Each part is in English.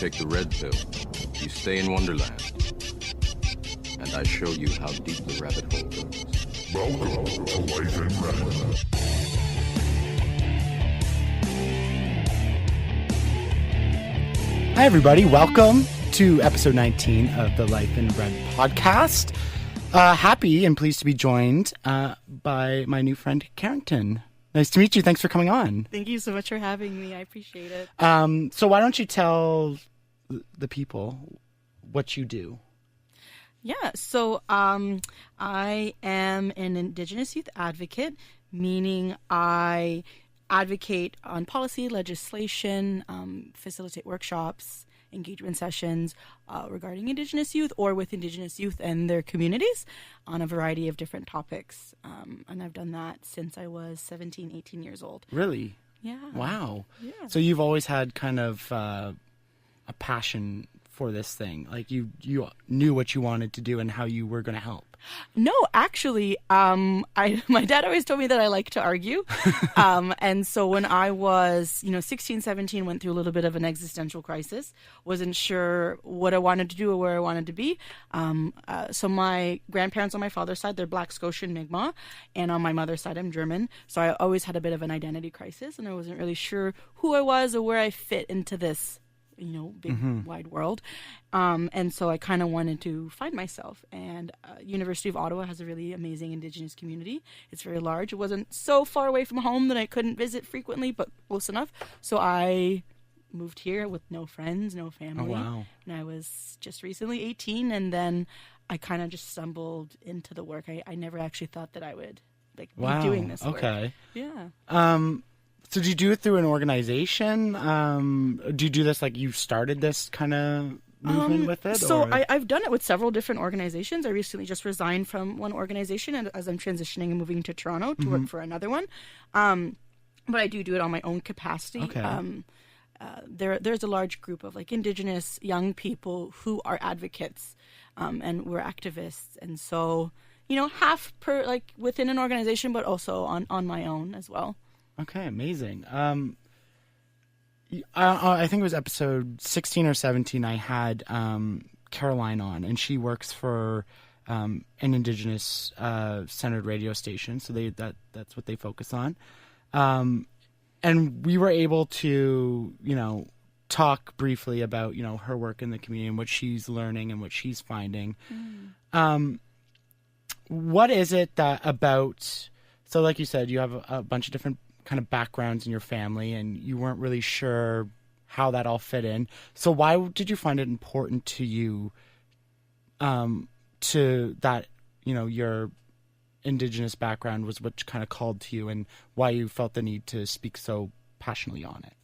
take the red pill, you stay in Wonderland, and I show you how deep the rabbit hole goes. Welcome to Life in Red. Hi, everybody. Welcome to episode 19 of the Life in Red podcast. Happy and pleased to be joined by my new friend, Carrington. Nice to meet you. Thanks for coming on. Thank you so much for having me. I appreciate it. So why don't you tell the people what you do? Yeah, so I am an Indigenous Youth Advocate, meaning I advocate on policy, legislation, facilitate workshops, engagement sessions regarding Indigenous youth or with Indigenous youth and their communities on a variety of different topics. And I've done that since I was 17, 18 years old. Really? Yeah. Wow. Yeah. So you've always had kind of a passion for this thing. Like you knew what you wanted to do and how you were going to help. No, actually, my dad always told me that I like to argue. And so when I was, 16, 17, went through a little bit of an existential crisis, wasn't sure what I wanted to do or where I wanted to be. So my grandparents on my father's side, they're Black Scotian Mi'kmaq, and on my mother's side, I'm German. So I always had a bit of an identity crisis, and I wasn't really sure who I was or where I fit into this big wide world. And so I kind of wanted to find myself. And University of Ottawa has a really amazing Indigenous community. It's very large. It wasn't so far away from home that I couldn't visit frequently, but close enough. So I moved here with no friends, no family. Oh, wow. And I was just recently 18. And then I kind of just stumbled into the work. I never actually thought that I would be doing this work. Okay. Yeah. So do you do it through an organization? Do you do this like you started this kind of movement with it? So I've done it with several different organizations. I recently just resigned from one organization and as I'm transitioning and moving to Toronto to work for another one. But I do it on my own capacity. Okay. There's a large group of like Indigenous young people who are advocates and we're activists. And so, half per like within an organization, but also on my own as well. Okay, amazing. I think it was episode 16 or 17. I had Caroline on, and she works for an Indigenous centered radio station. So that's what they focus on. And we were able to, talk briefly about her work in the community and what she's learning and what she's finding. What is it that about? So, like you said, you have a bunch of different kind of backgrounds in your family and you weren't really sure how that all fit in. So why did you find it important to you to that, your Indigenous background was what kind of called to you and why you felt the need to speak so passionately on it?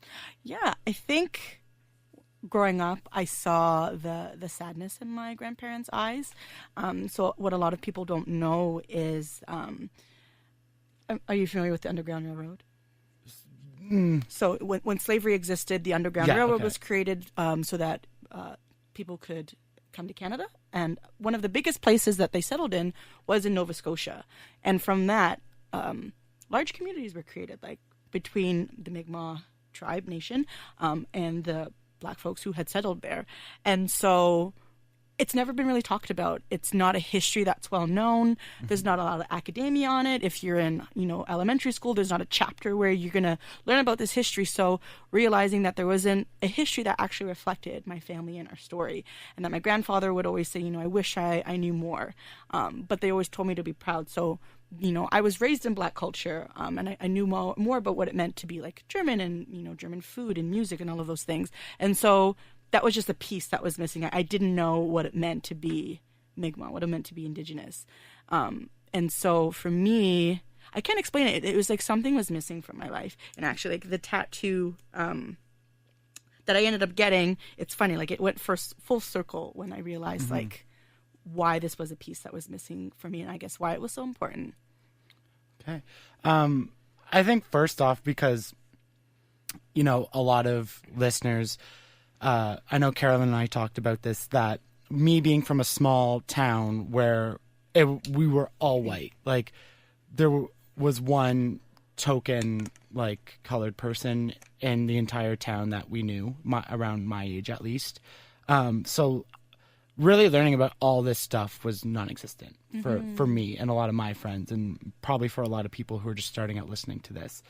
Yeah, I think growing up, I saw the sadness in my grandparents' eyes. So what a lot of people don't know is, are you familiar with the Underground Railroad? So when slavery existed, the Underground Railroad was created so that people could come to Canada. And one of the biggest places that they settled in was in Nova Scotia. And from that, large communities were created, like between the Mi'kmaq tribe nation and the Black folks who had settled there. And so it's never been really talked about. It's not a history that's well known. There's not a lot of academia on it. If you're in, elementary school, there's not a chapter where you're going to learn about this history. So realizing that there wasn't a history that actually reflected my family and our story, and that my grandfather would always say, I wish I knew more. But they always told me to be proud. So, I was raised in Black culture, and I knew more about what it meant to be like German and, German food and music and all of those things. And so that was just a piece that was missing. I didn't know what it meant to be Mi'kmaq, what it meant to be Indigenous. And so for me, I can't explain it. It was like something was missing from my life. And actually, like the tattoo that I ended up getting, it's funny, like it went full circle when I realized like why this was a piece that was missing for me and I guess why it was so important. Okay. I think first off, because, a lot of listeners... I know Carolyn and I talked about this, that me being from a small town where we were all white, like there was one token like colored person in the entire town that we knew, around my age at least. So really learning about all this stuff was non-existent for me and a lot of my friends, and probably for a lot of people who are just starting out listening to this.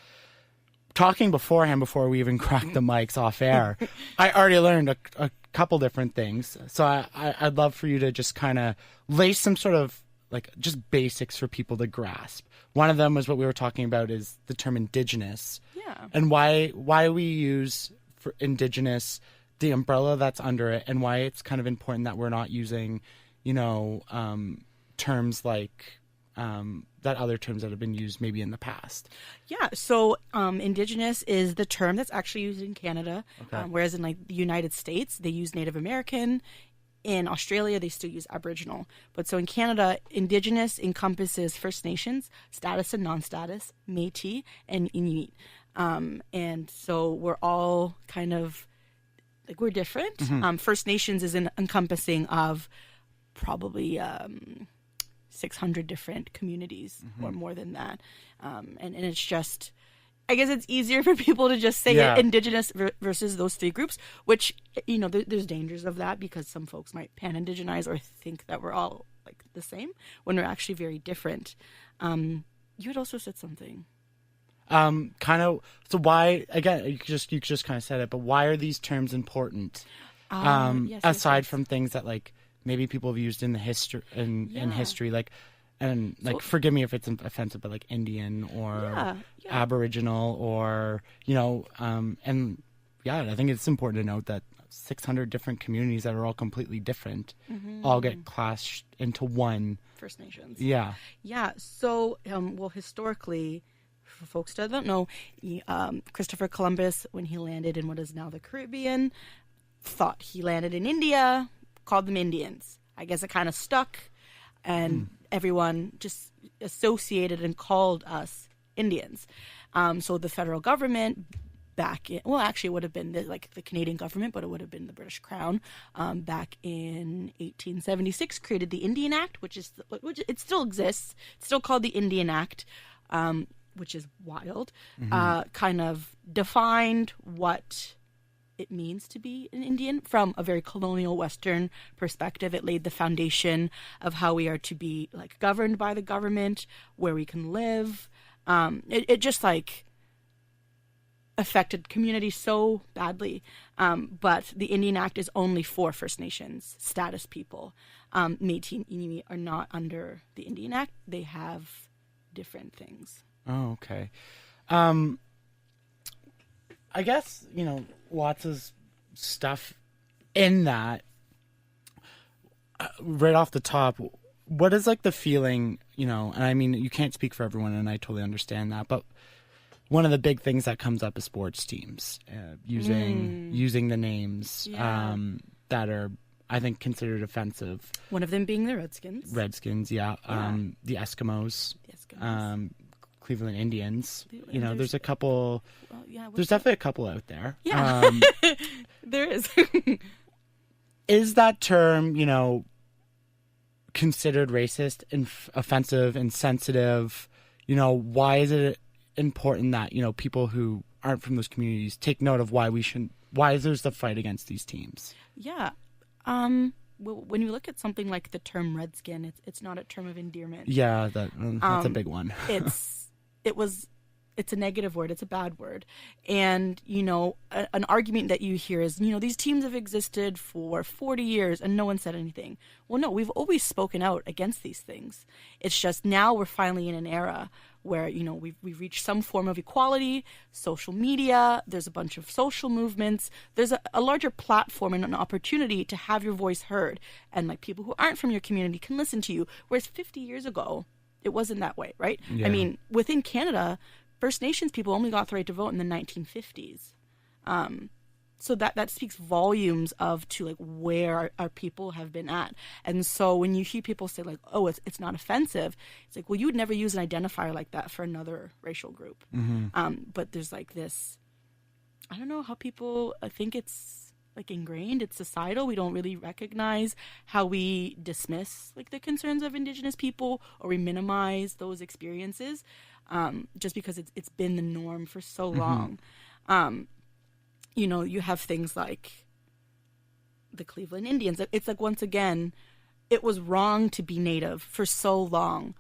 Talking beforehand, before we even cracked the mics off air, I already learned a couple different things. So I'd love for you to just kind of lay some sort of like just basics for people to grasp. One of them was what we were talking about, is the term Indigenous. Yeah. And why we use for Indigenous the umbrella that's under it, and why it's kind of important that we're not using, terms like that other terms that have been used maybe in the past. Yeah, so Indigenous is the term that's actually used in Canada, whereas in like the United States, they use Native American. In Australia, they still use Aboriginal. But so in Canada, Indigenous encompasses First Nations, status and non-status, Métis, and Inuit. And so we're all kind of, like, we're different. First Nations is an encompassing of probably 600 different communities or more than that. And it's just, I guess it's easier for people to just say Indigenous versus those three groups, which, there's dangers of that, because some folks might pan-indigenize or think that we're all like the same when we're actually very different. You had also said something. Kind of. So why, again, you just kind of said it, but why are these terms important? Aside from things that like maybe people have used in the history in history, like, and like, so, forgive me if it's offensive, but like Indian or Aboriginal or, and I think it's important to note that 600 different communities that are all completely different all get clashed into one. First Nations. Yeah. Yeah. So, historically, for folks that don't know, Christopher Columbus, when he landed in what is now the Caribbean, thought he landed in India, called them Indians. I guess it kind of stuck, and everyone just associated and called us Indians. So the federal government it would have been the Canadian government, but it would have been the British Crown, back in 1876, created the Indian Act, which it still exists. It's still called the Indian Act, which is wild. Kind of defined what it means to be an Indian from a very colonial Western perspective. It laid the foundation of how we are to be like governed by the government, where we can live. It just like affected communities so badly. But the Indian Act is only for First Nations status people. Métis and Inuit are not under the Indian Act. They have different things. Oh, okay. I guess, lots of stuff in that. Right off the top, what is like the feeling, and I mean, you can't speak for everyone, and I totally understand that, but one of the big things that comes up is sports teams, using the names that are, I think, considered offensive. One of them being the Redskins. The Eskimos. Cleveland Indians. There's a couple. Well, there's definitely a couple out there. Yeah, there is. Is that term, considered racist and offensive, insensitive? Why is it important that people who aren't from those communities take note of why there's the fight against these teams? Yeah. Well, when you look at something like the term Redskin, it's not a term of endearment. Yeah, that's a big one. It's a negative word. It's a bad word. And, an argument that you hear is, these teams have existed for 40 years and no one said anything. Well, no, we've always spoken out against these things. It's just now we're finally in an era where, we've reached some form of equality, social media, there's a bunch of social movements, there's a larger platform and an opportunity to have your voice heard. And like people who aren't from your community can listen to you. Whereas 50 years ago, it wasn't that way, right? Yeah. I mean, within Canada, First Nations people only got the right to vote in the 1950s. So that speaks volumes to like where our people have been at. And so when you hear people say like, oh, it's not offensive, it's like, well, you would never use an identifier like that for another racial group. But there's like this, I don't know how people, I think it's like ingrained. It's societal. We don't really recognize how we dismiss like the concerns of Indigenous people, or we minimize those experiences, just because it's been the norm for so long. You know, you have things like the Cleveland Indians. It's like, once again, it was wrong to be Native for so long,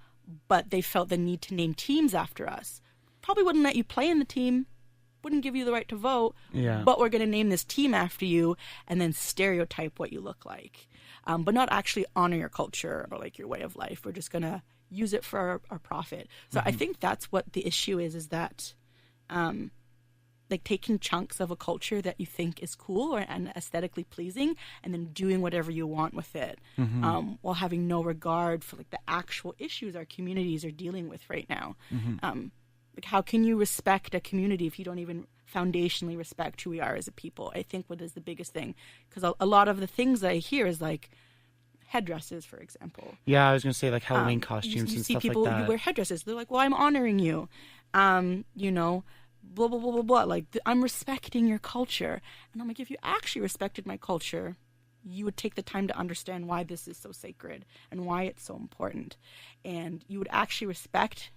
but they felt the need to name teams after us. Probably wouldn't let you play in the team, wouldn't give you the right to vote, but we're going to name this team after you and then stereotype what you look like, but not actually honor your culture or like your way of life. We're just going to use it for our profit. So I think that's what the issue is that like taking chunks of a culture that you think is cool and aesthetically pleasing, and then doing whatever you want with it, while having no regard for like the actual issues our communities are dealing with right now. Like, how can you respect a community if you don't even foundationally respect who we are as a people? I think what is the biggest thing, because a lot of the things that I hear is like headdresses, for example. Yeah, I was going to say like Halloween costumes you and see stuff people like that. who wear headdresses. They're like, well, I'm honoring you. You know, blah, blah, blah, blah, blah. Like, I'm respecting your culture. And I'm like, if you actually respected my culture, you would take the time to understand why this is so sacred and why it's so important. And you would actually respect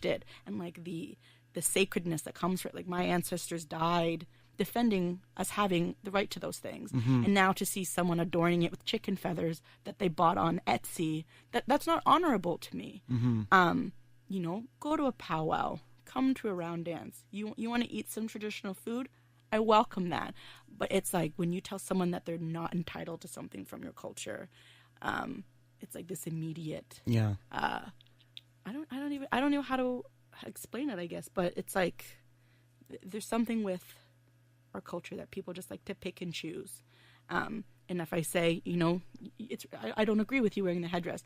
it, and like the sacredness that comes from it. Like, my ancestors died defending us having the right to those things. And now to see someone adorning it with chicken feathers that they bought on Etsy, that's not honorable to me. You know, go to a powwow, come to a round dance. You want to eat some traditional food? I welcome that. But it's like, when you tell someone that they're not entitled to something from your culture, it's like this immediate I don't know how to explain it, I guess, but it's like there's something with our culture that people just like to pick and choose. And if I say, you know, I don't agree with you wearing the headdress,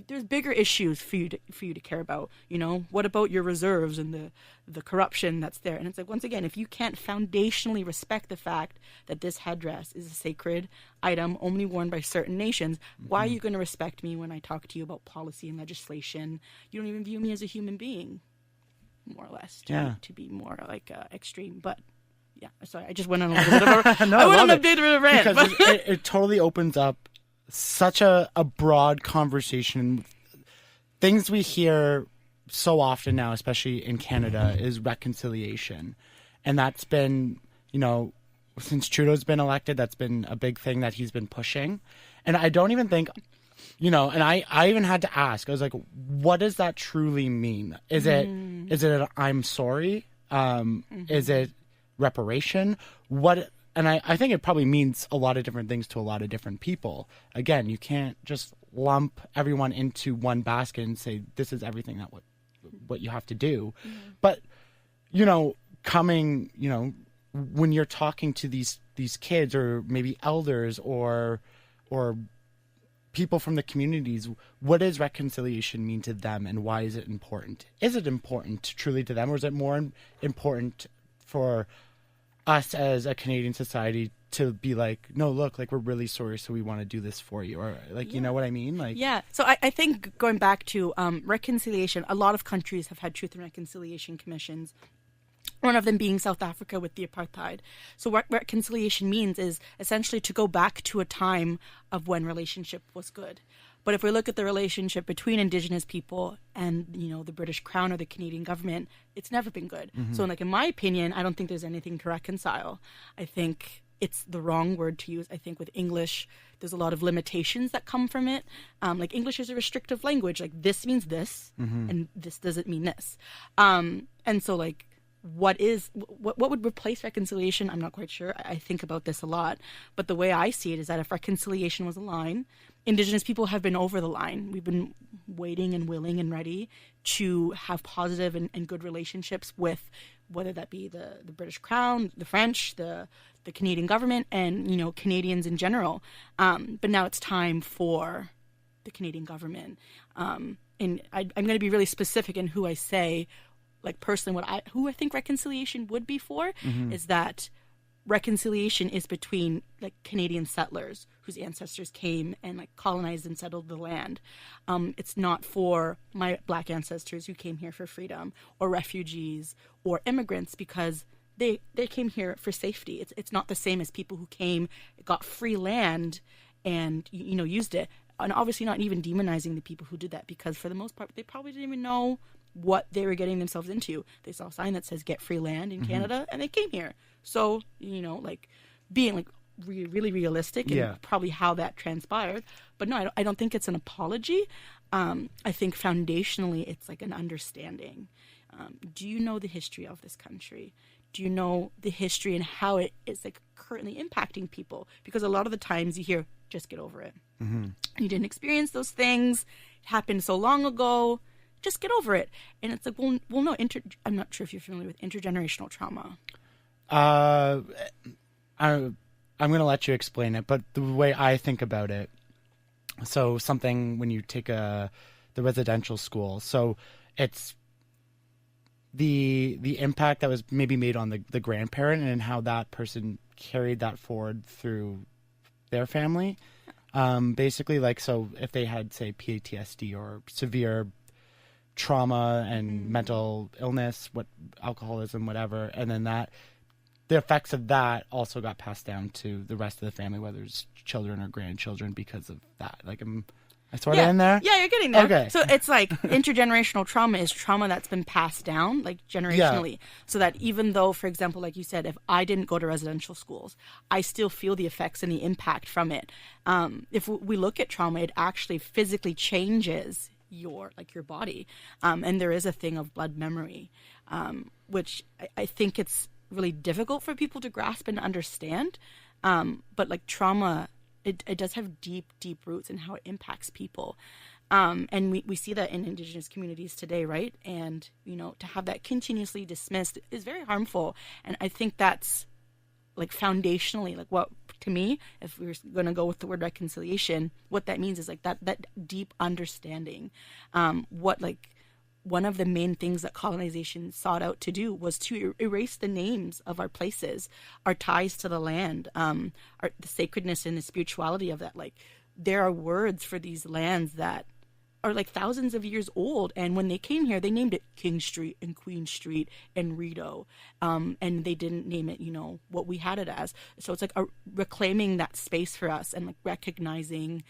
there's bigger issues for you to care about. You know, what about your reserves and the corruption that's there? And it's like, once again, if you can't foundationally respect the fact that this headdress is a sacred item only worn by certain nations, why are you going to respect me when I talk to you about policy and legislation? You don't even view me as a human being, more or less, to be more like extreme. But yeah, sorry, I just went on a little bit of a, No, I went on a it. bit of a rant. Because it totally opens up such a broad conversation. Things we hear so often now, especially in Canada, is reconciliation. And that's been, you know, since Trudeau's been elected, that's been a big thing that he's been pushing. And I don't even think, you know, and I even had to ask, I was like, what does that truly mean? Is it I'm sorry? Is it reparation? What? And I think it probably means a lot of different things to a lot of different people. Again, you can't just lump everyone into one basket and say this is everything that what you have to do. But you know, when you're talking to these kids or maybe elders or people from the communities, what does reconciliation mean to them, and why is it important? Is it important truly to them, or is it more important for us as a Canadian society to be like, no, look, like, we're really sorry, so we want to do this for you, or like, you know what I mean? Like, yeah. So I think going back to reconciliation, a lot of countries have had truth and reconciliation commissions. One of them being South Africa with the apartheid. So what reconciliation means is essentially to go back to a time of when relationship was good. But if we look at the relationship between Indigenous people and, you know, the British Crown or the Canadian government, it's never been good. So, like, in my opinion, I don't think there's anything to reconcile. I think it's the wrong word to use. I think with English, there's a lot of limitations that come from it. Like, English is a restrictive language. Like, this means this, and this doesn't mean this. And so, like, what would replace reconciliation? I'm not quite sure. I think about this a lot. But the way I see it is that if reconciliation was a line, Indigenous people have been over the line. We've been waiting and willing and ready to have positive and good relationships with, whether that be the British Crown, the French, the Canadian government, and, you know, Canadians in general. But now it's time for the Canadian government. And I'm going to be really specific in who I say. Like, personally, who I think reconciliation would be for is that reconciliation is between, like, Canadian settlers whose ancestors came and, like, colonized and settled the land. It's not for my Black ancestors who came here for freedom, or refugees or immigrants, because they came here for safety. It's not the same as people who came, got free land, and used it. And obviously not even demonizing the people who did that, because for the most part they probably didn't even know what they were getting themselves into. They saw a sign that says "Get free land" in Canada, and they came here. So being really realistic and probably how that transpired. But no, I don't think it's an apology. I think foundationally it's like an understanding. Do you know the history of this country? Do you know the history and how it is like currently impacting people? Because a lot of the times you hear, just get over it. You didn't experience those things. It happened so long ago. Just get over it. And it's like, well no, I'm not sure if you're familiar with intergenerational trauma. I'm going to let you explain it, but the way I think about it, so something when you take the residential school, so it's the impact that was maybe made on the grandparent and how that person carried that forward through their family. Basically, like, so if they had, say, PTSD or severe trauma and mental illness, alcoholism, whatever, and then the effects of that also got passed down to the rest of the family, whether it's children or grandchildren, because of that. Like, I sort of in there? Yeah, you're getting there. Okay. So it's like intergenerational trauma is trauma that's been passed down, like generationally. Yeah. So that even though, for example, like you said, if I didn't go to residential schools, I still feel the effects and the impact from it. If we look at trauma, it actually physically changes your body. And there is a thing of blood memory, which I think it's really difficult for people to grasp and understand. But like trauma, it does have deep roots in how it impacts people. And we see that in Indigenous communities today, right? And, to have that continuously dismissed is very harmful. And I think that's like foundationally, like what, to me, if we're going to go with the word reconciliation, what that means is like that deep understanding. One of the main things that colonization sought out to do was to erase the names of our places, our ties to the land, the sacredness and the spirituality of that. Like, there are words for these lands that are like thousands of years old, and when they came here, they named it King Street and Queen Street and Rideau, and they didn't name it, what we had it as. So it's like reclaiming that space for us and like recognizing,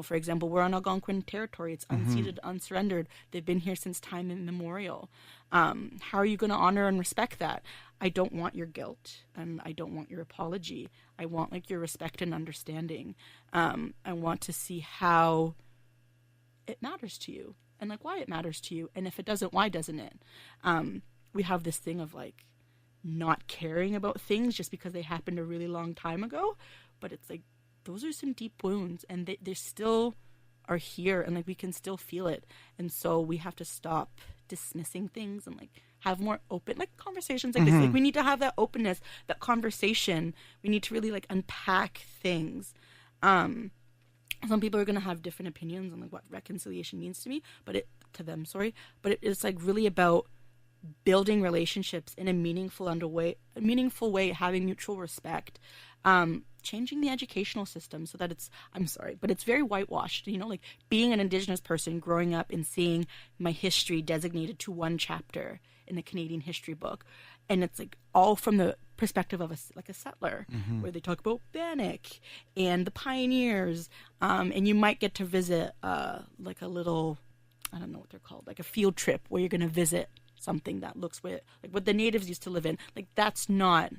for example, we're on Algonquin territory. It's unceded, unsurrendered. They've been here since time immemorial. How are you going to honor and respect that? I don't want your guilt, and I don't want your apology. I want like your respect and understanding. I want to see how it matters to you and like why it matters to you. And if it doesn't, why doesn't it? We have this thing of like not caring about things just because they happened a really long time ago, but it's like, those are some deep wounds, and they still are here, and like we can still feel it. And so we have to stop dismissing things and like have more open like conversations like this. Like, we need to have that openness, that conversation. We need to really like unpack things. Some people are going to have different opinions on like what reconciliation means to me, but it's like really about building relationships in a meaningful way, having mutual respect, changing the educational system so that it's very whitewashed, like being an Indigenous person growing up and seeing my history designated to one chapter in the Canadian history book. And it's like all from the perspective of a settler, where they talk about Bannock and the pioneers. And you might get to visit like a little, I don't know what they're called, like a field trip where you're going to visit something that looks like what the natives used to live in. Like, that's not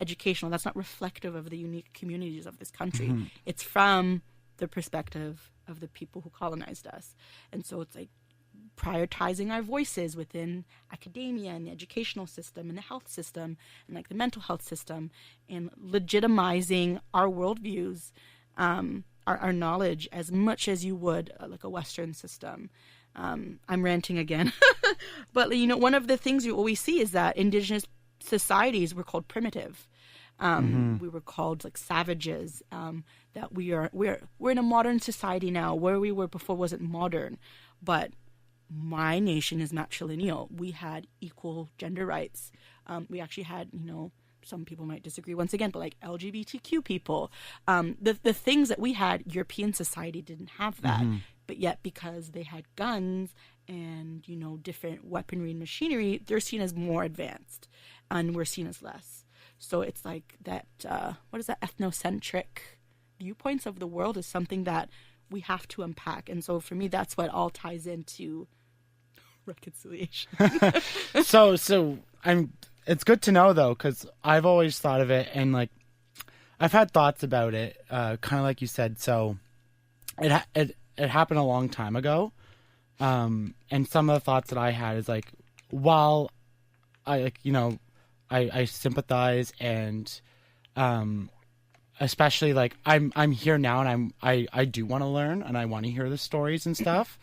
educational. That's not reflective of the unique communities of this country. It's from the perspective of the people who colonized us. And so it's like prioritizing our voices within academia and the educational system and the health system and like the mental health system, and legitimizing our worldviews, our knowledge as much as you would like a Western system. I'm ranting again, but one of the things you always see is that Indigenous societies were called primitive. We were called like savages. That we're in a modern society now. Where we were before wasn't modern, but my nation is matrilineal. We had equal gender rights. We actually had, some people might disagree once again, but like LGBTQ people, the things that we had, European society didn't have that. but yet because they had guns and, you know, different weaponry and machinery, they're seen as more advanced and we're seen as less. So it's like that, what is that, ethnocentric viewpoints of the world is something that we have to unpack. And so for me, that's what all ties into reconciliation. So it's good to know though, because I've always thought of it, and like I've had thoughts about it, kind of like you said. So it happened a long time ago, and some of the thoughts that I had is like, while I I sympathize, and especially like I'm here now, and I do want to learn, and I want to hear the stories and stuff.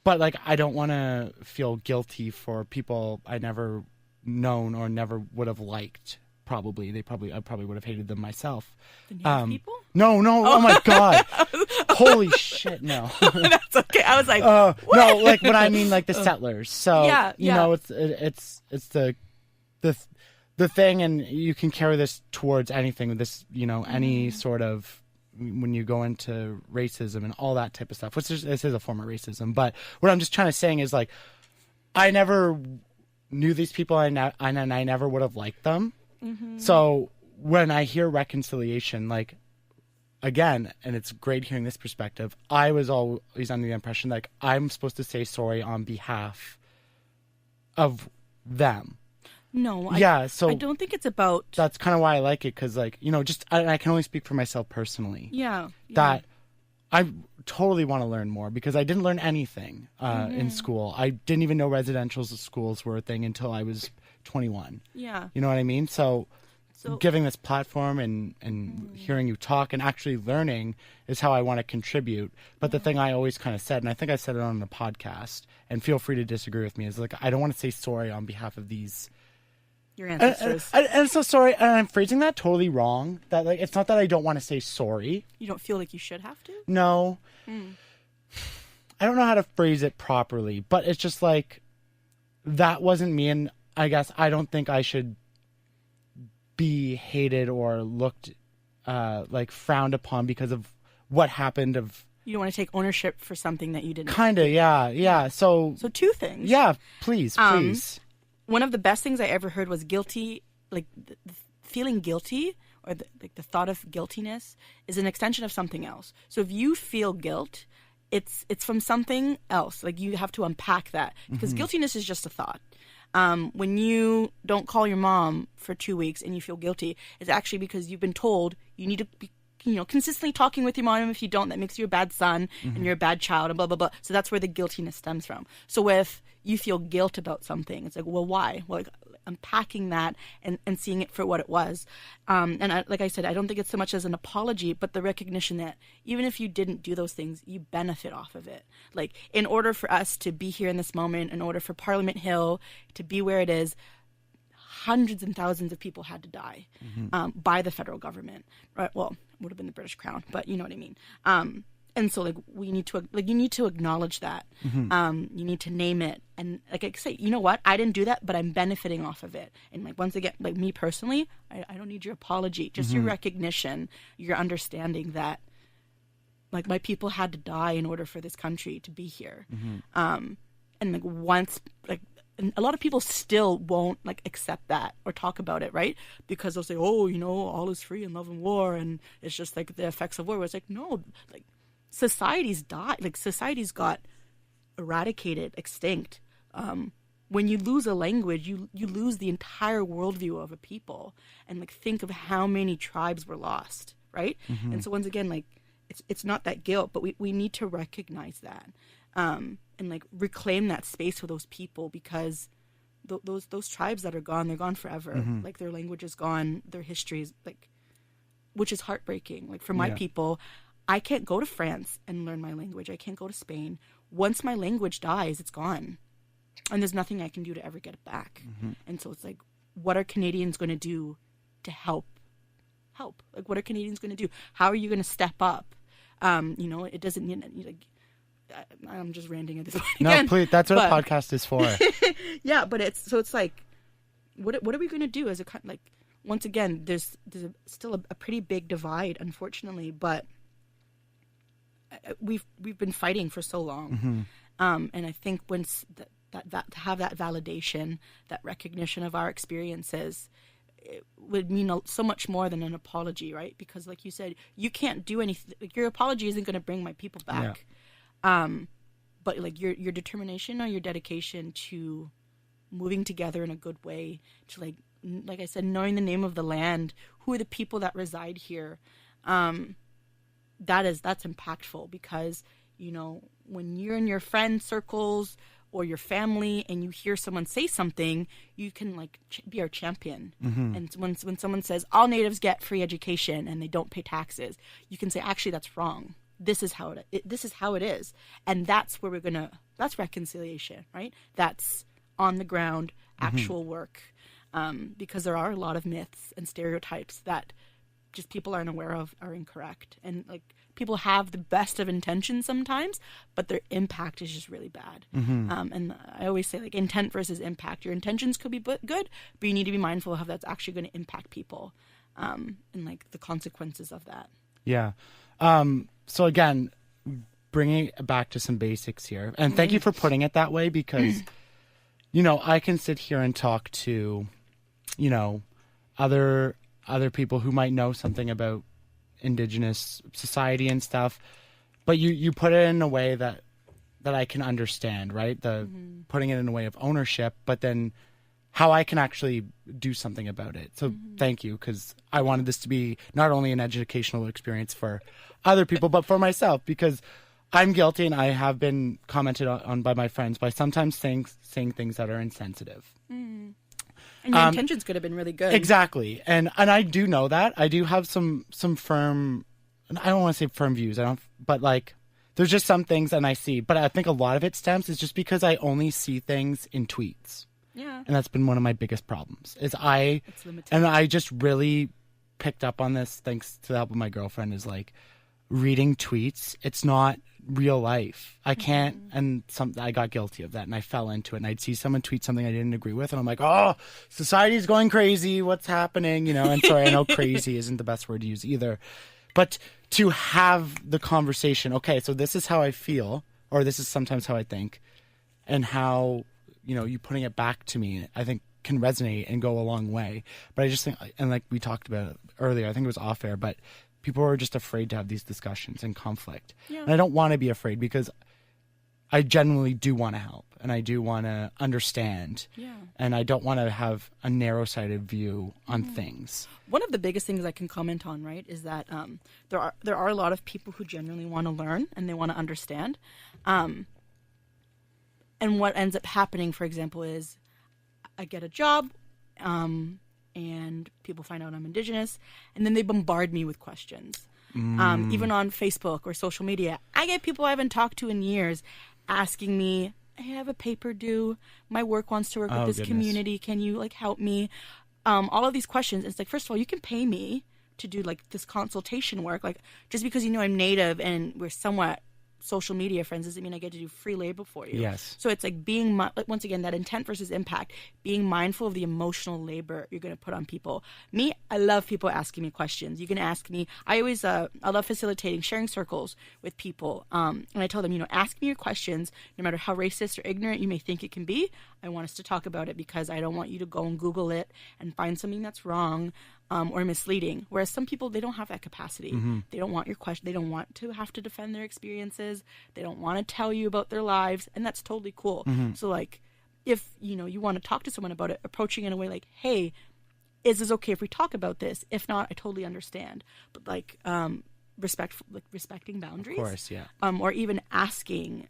But like, I don't want to feel guilty for people I never known or never would have liked. I probably would have hated them myself. The Native people? No. Oh my God. Holy shit. No. That's okay. I was like, no, like what I mean, like the settlers. So, you know, it's the thing, and you can carry this towards anything with this, you know, any sort of, when you go into racism and all that type of stuff, which this is a form of racism. But what I'm just trying to saying is like, I never knew these people, and I never would have liked them. Mm-hmm. So when I hear reconciliation, like, again, and it's great hearing this perspective, I was always under the impression like I'm supposed to say sorry on behalf of them. No, so I don't think it's about... That's kind of why I like it, because, like, you know, I can only speak for myself personally. Yeah. That I totally want to learn more, because I didn't learn anything in school. I didn't even know residential schools were a thing until I was 21. Yeah. You know what I mean? So giving this platform and hearing you talk and actually learning is how I want to contribute. But the thing I always kind of said, and I think I said it on the podcast, and feel free to disagree with me, is like, I don't want to say sorry on behalf of these... Your ancestors. And I'm so sorry, and I'm phrasing that totally wrong. That, like, it's not that I don't want to say sorry. You don't feel like you should have to? No. I don't know how to phrase it properly, but it's just like, that wasn't me, and I guess I don't think I should be hated or looked like frowned upon because of what happened. You don't want to take ownership for something that you didn't. Kind of, yeah. So two things. Yeah, please. One of the best things I ever heard was guilty, like the feeling guilty, or the thought of guiltiness is an extension of something else. So if you feel guilt, it's from something else. Like, you have to unpack that, because guiltiness is just a thought. When you don't call your mom for 2 weeks and you feel guilty, it's actually because you've been told you need to be, you know, consistently talking with your mom. And if you don't, that makes you a bad son and you're a bad child and blah, blah, blah. So that's where the guiltiness stems from. So if you feel guilt about something, it's like, well, why? Well, like, unpacking that and seeing it for what it was. Like I said, I don't think it's so much as an apology, but the recognition that even if you didn't do those things, you benefit off of it. Like, in order for us to be here in this moment, in order for Parliament Hill to be where it is, hundreds and thousands of people had to die by the federal government. Right? Well, it would have been the British Crown, but you know what I mean. And so, like, we need to, like, you need to acknowledge that. You need to name it. And, like I say, you know what? I didn't do that, but I'm benefiting off of it. And, like, once again, like, me personally, I don't need your apology. Just your recognition, your understanding that, like, my people had to die in order for this country to be here. And, like, once, like, and a lot of people still won't, like, accept that or talk about it, right? Because they'll say, oh, you know, all is free in love and war, and it's just, like, the effects of war. Where it's like, no, like, societies died. Like, societies got eradicated, extinct. When you lose a language, you lose the entire worldview of a people. And, like, think of how many tribes were lost, right? And so, once again, like, it's not that guilt, but we need to recognize that. And, like, reclaim that space for those people, because those tribes that are gone, they're gone forever. Like, their language is gone, their history is, like, which is heartbreaking. Like, for my people, I can't go to France and learn my language. I can't go to Spain. Once my language dies, it's gone. And there's nothing I can do to ever get it back. And so it's like, what are Canadians going to do to help? Like, what are Canadians going to do? How are you going to step up? You know, it doesn't need, like, I'm just ranting at this point again. No, please, that's what a podcast is for. Yeah, but it's like, what are we going to do as a, like, once again, there's still a pretty big divide, unfortunately, but we've been fighting for so long. And I think once that to have that validation, that recognition of our experiences, it would mean so much more than an apology, right? Because like you said, you can't do anything. Like, your apology isn't going to bring my people back. But like your determination or your dedication to moving together in a good way, to like I said, knowing the name of the land, who are the people that reside here, that's impactful. Because, you know, when you're in your friend circles or your family and you hear someone say something, you can like be our champion. And when someone says all natives get free education and they don't pay taxes, you can say, actually, that's wrong. This is how it is. And that's where that's reconciliation, right? That's on the ground, actual work. Because there are a lot of myths and stereotypes that just people aren't aware of, are incorrect. And like, people have the best of intentions sometimes, but their impact is just really bad. And I always say, like, intent versus impact. Your intentions could be good, but you need to be mindful of how that's actually going to impact people, and like the consequences of that. Yeah. So again, bringing it back to some basics here, and thank you for putting it that way, because, you know, I can sit here and talk to, you know, other people who might know something about Indigenous society and stuff, but you put it in a way that I can understand, right? Putting it in a way of ownership, but then how I can actually do something about it. So thank you, because I wanted this to be not only an educational experience for other people, but for myself, because I'm guilty, and I have been commented on by my friends by sometimes saying things that are insensitive. And your intentions could have been really good. Exactly. And I do know that. I do have some firm, I don't want to say firm views. But like, there's just some things and I see, but I think a lot of it stems is just because I only see things in tweets. Yeah. And that's been one of my biggest problems It's limited. and I just really picked up on this thanks to the help of my girlfriend, is like, reading tweets, it's not real life. I can't, and I got guilty of that, and I fell into it, and I'd see someone tweet something I didn't agree with, and I'm like, oh, society's going crazy, what's happening, you know? And sorry, I know crazy isn't the best word to use either, but to have the conversation, okay, so this is how I feel, or this is sometimes how I think, and how, you know, you putting it back to me, I think can resonate and go a long way. But I just think, and like we talked about it earlier, I think it was off air, but people are just afraid to have these discussions and conflict. Yeah. And I don't want to be afraid, because I genuinely do want to help, and I do want to understand. Yeah. And I don't want to have a narrow-sighted view on things. One of the biggest things I can comment on, right, is that there are a lot of people who genuinely want to learn and they want to understand. And what ends up happening, for example, is I get a job, and people find out I'm Indigenous, and then they bombard me with questions. Even on Facebook or social media, I get people I haven't talked to in years asking me, hey, I have a paper due, my work wants to work with this community, can you like help me? All of these questions. It's like, first of all, you can pay me to do like this consultation work. Like, just because you know I'm Native and we're somewhat social media friends doesn't mean I get to do free labor for you. Yes. So it's like being, once again, that intent versus impact, being mindful of the emotional labor you're going to put on people. Me, I love people asking me questions. You can ask me. I love facilitating, sharing circles with people. And I tell them, you know, ask me your questions, no matter how racist or ignorant you may think it can be. I want us to talk about it, because I don't want you to go and Google it and find something that's wrong. Or misleading. Whereas some people, they don't have that capacity. They don't want your question. They don't want to have to defend their experiences. They don't want to tell you about their lives, and that's totally cool. So like, if you know you want to talk to someone about it, approaching in a way like, hey, is this okay if we talk about this? If not, I totally understand. But like, respecting boundaries. Of course, yeah. Or even asking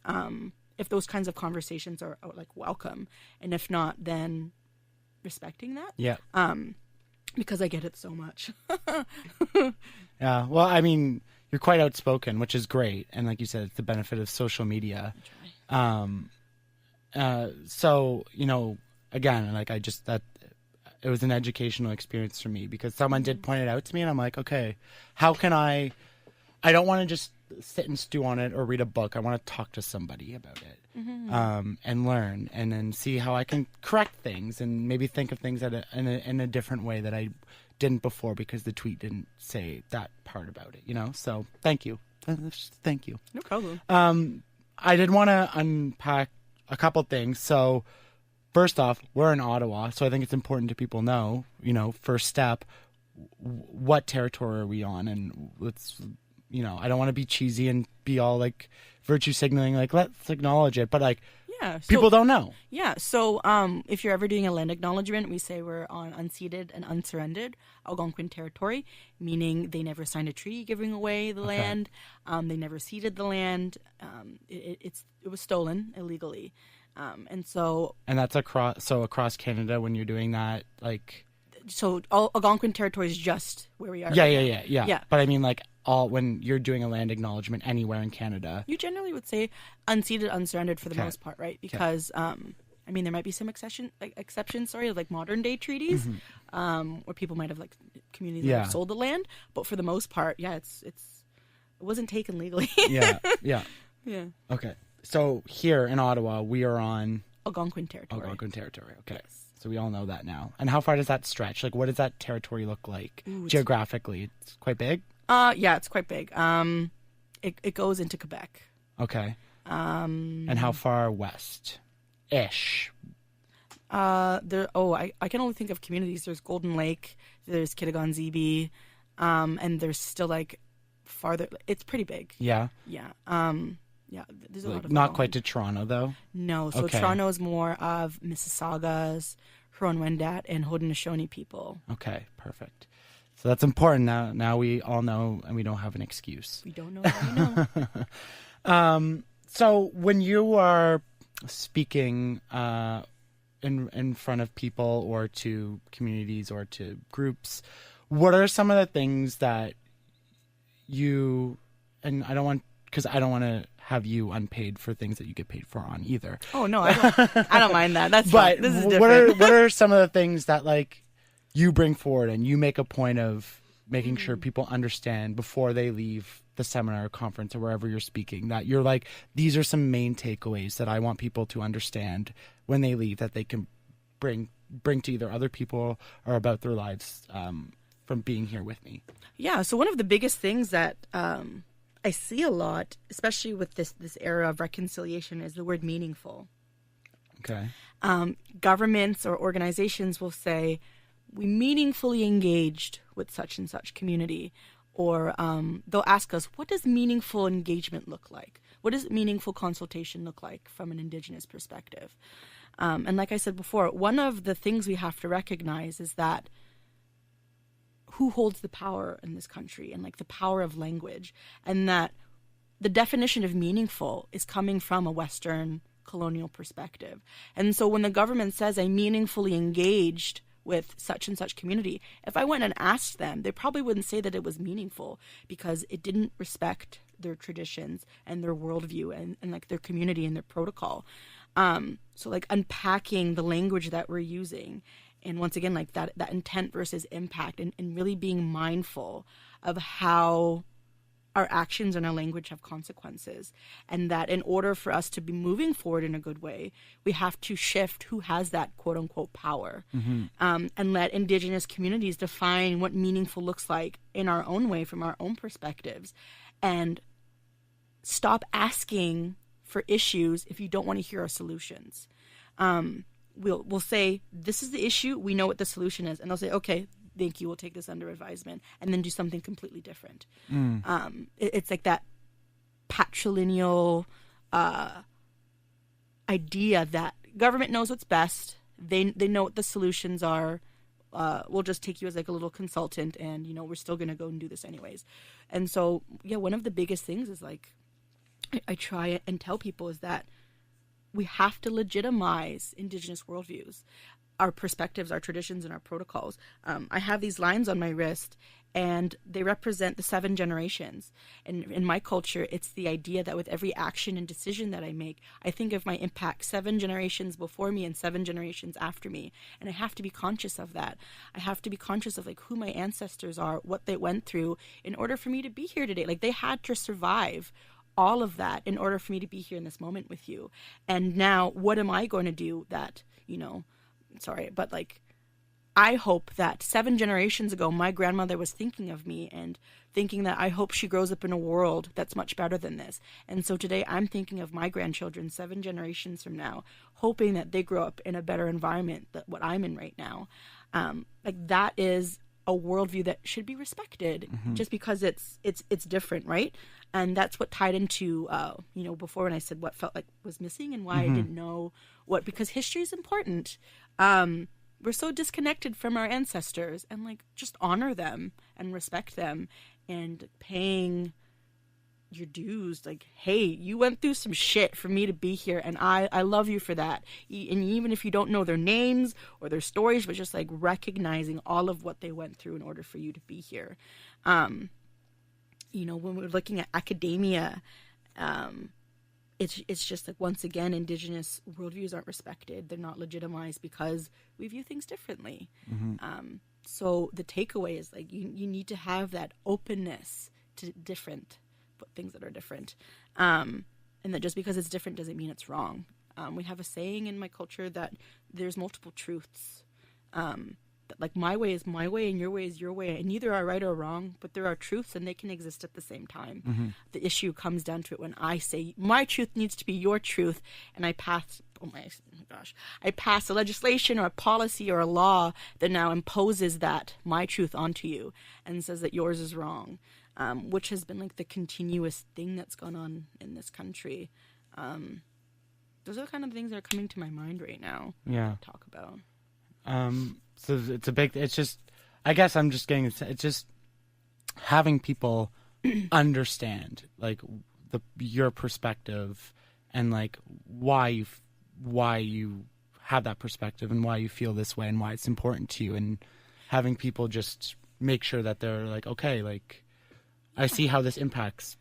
if those kinds of conversations are like welcome, and if not, then respecting that. Yeah. Because I get it so much. Yeah. Well, I mean, you're quite outspoken, which is great. And like you said, it's the benefit of social media. So, you know, again, like it was an educational experience for me, because someone did point it out to me, and I'm like, okay, how can I don't want to just sit and stew on it or read a book. I want to talk to somebody about it. And learn, and then see how I can correct things, and maybe think of things in a different way that I didn't before, because the tweet didn't say that part about it, you know? So thank you. Thank you. No problem. I did want to unpack a couple things. So, first off, we're in Ottawa, so I think it's important to people know, first step, what territory are we on? And let's, I don't want to be cheesy and be all like virtue signaling, like, let's acknowledge it. But like, yeah, so, people don't know. Yeah. So if you're ever doing a land acknowledgement, we say we're on unceded and unsurrendered Algonquin territory, meaning they never signed a treaty giving away the land. They never ceded the land. It was stolen illegally. And that's across Canada when you're doing that, like. So Algonquin territory is just where we are. Yeah. But I mean, like, when you're doing a land acknowledgement anywhere in Canada, you generally would say unceded, unsurrendered for the most part, right? Because there might be some exceptions, like modern day treaties, where people might have like communities that have sold the land, but for the most part, it wasn't taken legally. Yeah. Okay. So here in Ottawa, we are on Algonquin territory. Okay. Yes. So we all know that now. And how far does that stretch? Like, what does that territory look like geographically? It's quite big? It's quite big. It goes into Quebec. Okay. And how far west-ish? I can only think of communities. There's Golden Lake, there's Kitigan-Zibi, and there's still like farther. It's pretty big. Yeah. Yeah. There's a lot of not quite to Toronto though. No, so okay. Toronto is more of Mississaugas, Huron-Wendat, and Haudenosaunee people. Okay, perfect. So that's important now. Now we all know, and we don't have an excuse. We don't know what we know. So when you are speaking in front of people or to communities or to groups, what are some of the things that you, and I don't want to have you unpaid for things that you get paid for on either. Oh no, I don't mind that. That's but fine. This is different. What are some of the things that like you bring forward and you make a point of making sure people understand before they leave the seminar or conference or wherever you're speaking, that you're like, these are some main takeaways that I want people to understand when they leave, that they can bring to either other people or about their lives from being here with me? Yeah. So one of the biggest things that I see a lot, especially with this era of reconciliation, is the word meaningful. Okay. Governments or organizations will say, we meaningfully engaged with such and such community. Or they'll ask us, what does meaningful engagement look like? What does meaningful consultation look like from an Indigenous perspective? And like I said before, one of the things we have to recognize is that who holds the power in this country, and like the power of language, and that the definition of meaningful is coming from a Western colonial perspective. And so when the government says I meaningfully engaged with such and such community, if I went and asked them, they probably wouldn't say that it was meaningful because it didn't respect their traditions and their worldview and like their community and their protocol. So like unpacking the language that we're using, and once again, like that intent versus impact, and really being mindful of how our actions and our language have consequences, and that in order for us to be moving forward in a good way, we have to shift who has that quote unquote power, and let Indigenous communities define what meaningful looks like in our own way, from our own perspectives, and stop asking for issues if you don't want to hear our solutions. We'll say, this is the issue, we know what the solution is, and they'll say, okay, thank you, we'll take this under advisement, and then do something completely different. It's like that patrilineal idea that government knows what's best, they know what the solutions are, we'll just take you as like a little consultant, and we're still going to go and do this anyways. And so, yeah, one of the biggest things is like, I try and tell people is that we have to legitimize Indigenous worldviews, our perspectives, our traditions, and our protocols. I have these lines on my wrist, and they represent the 7 generations. And in my culture, it's the idea that with every action and decision that I make, I think of my impact 7 generations before me and 7 generations after me. And I have to be conscious of that. I have to be conscious of like who my ancestors are, what they went through in order for me to be here today. Like they had to survive all of that in order for me to be here in this moment with you. And now what am I going to do that, sorry, but like I hope that 7 generations ago, my grandmother was thinking of me and thinking that I hope she grows up in a world that's much better than this. And so today I'm thinking of my grandchildren 7 generations from now, hoping that they grow up in a better environment than what I'm in right now. Like that is a worldview that should be respected just because it's different, right? And that's what tied into, before when I said what felt like was missing and why I didn't know what, because history is important. We're so disconnected from our ancestors, and like just honor them and respect them and paying your dues. Like, hey, you went through some shit for me to be here, and I love you for that. And even if you don't know their names or their stories, but just like recognizing all of what they went through in order for you to be here. When we're looking at academia, it's just like, once again, Indigenous worldviews aren't respected. They're not legitimized because we view things differently. So the takeaway is like you need to have that openness to different things that are different, and that just because it's different doesn't mean it's wrong. We have a saying in my culture that there's multiple truths. That like my way is my way and your way is your way, and neither are right or wrong, but there are truths and they can exist at the same time. The issue comes down to it when I say my truth needs to be your truth, and I pass a legislation or a policy or a law that now imposes that my truth onto you and says that yours is wrong, which has been like the continuous thing that's gone on in this country. Those are the kind of things that are coming to my mind right now. Yeah. To talk about. So it's just, I guess I'm just it's just having people understand like your perspective and like why you have that perspective and why you feel this way and why it's important to you, and having people just make sure that they're like, okay, like I see how this impacts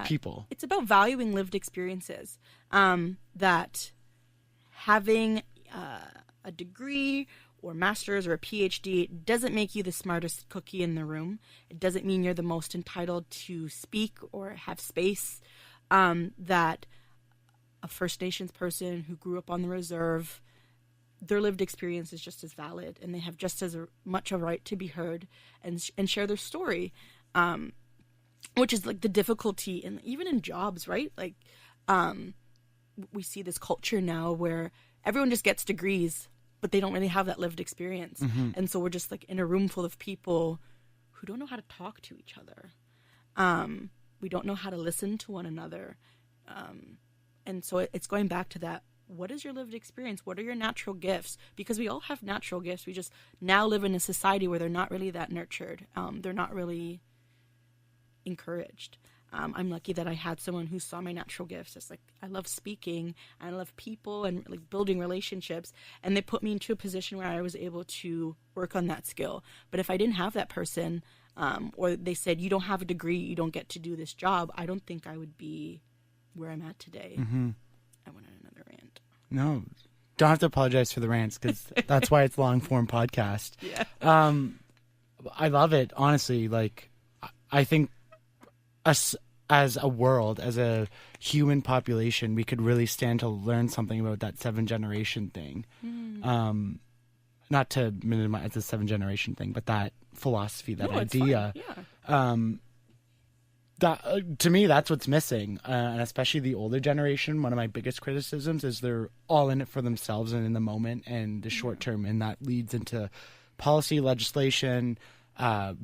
people. It's about valuing lived experiences, that having a degree or master's or a PhD doesn't make you the smartest cookie in the room. It doesn't mean you're the most entitled to speak or have space. That a First Nations person who grew up on the reserve, their lived experience is just as valid, and they have just as much a right to be heard and share their story, which is like the difficulty even in jobs, right? Like we see this culture now where everyone just gets degrees, but they don't really have that lived experience. And so we're just like in a room full of people who don't know how to talk to each other. We don't know how to listen to one another. And so it's going back to that. What is your lived experience? What are your natural gifts? Because we all have natural gifts. We just now live in a society where they're not really that nurtured. They're not really encouraged. I'm lucky that I had someone who saw my natural gifts. It's like, I love speaking, I love people and like building relationships. And they put me into a position where I was able to work on that skill. But if I didn't have that person, or they said, you don't have a degree, you don't get to do this job, I don't think I would be where I'm at today. I went on another rant. No, don't have to apologize for the rants, because that's why it's long form podcast. Yeah. I love it, honestly. Like, I think us as a world, as a human population, we could really stand to learn something about that 7 generation thing. Not to minimize the 7 generation thing, but that philosophy, that idea. That, to me, that's what's missing, and especially the older generation. One of my biggest criticisms is they're all in it for themselves and in the moment and the short term, and that leads into policy, legislation,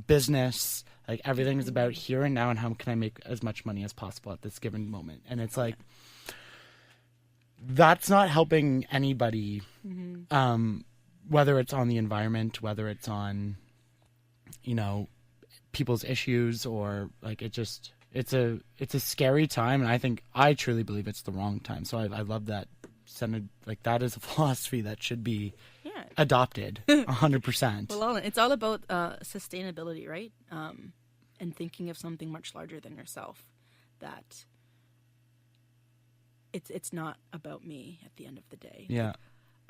business. Like, everything is about here and now and how can I make as much money as possible at this given moment. And it's like, that's not helping anybody, whether it's on the environment, whether it's on, people's issues, or like, it's a scary time. And I truly believe it's the wrong time. So I love that. Like, that is a philosophy that should be adopted 100%. Well, it's all about sustainability, right? And thinking of something much larger than yourself. That it's not about me at the end of the day. Yeah. Like,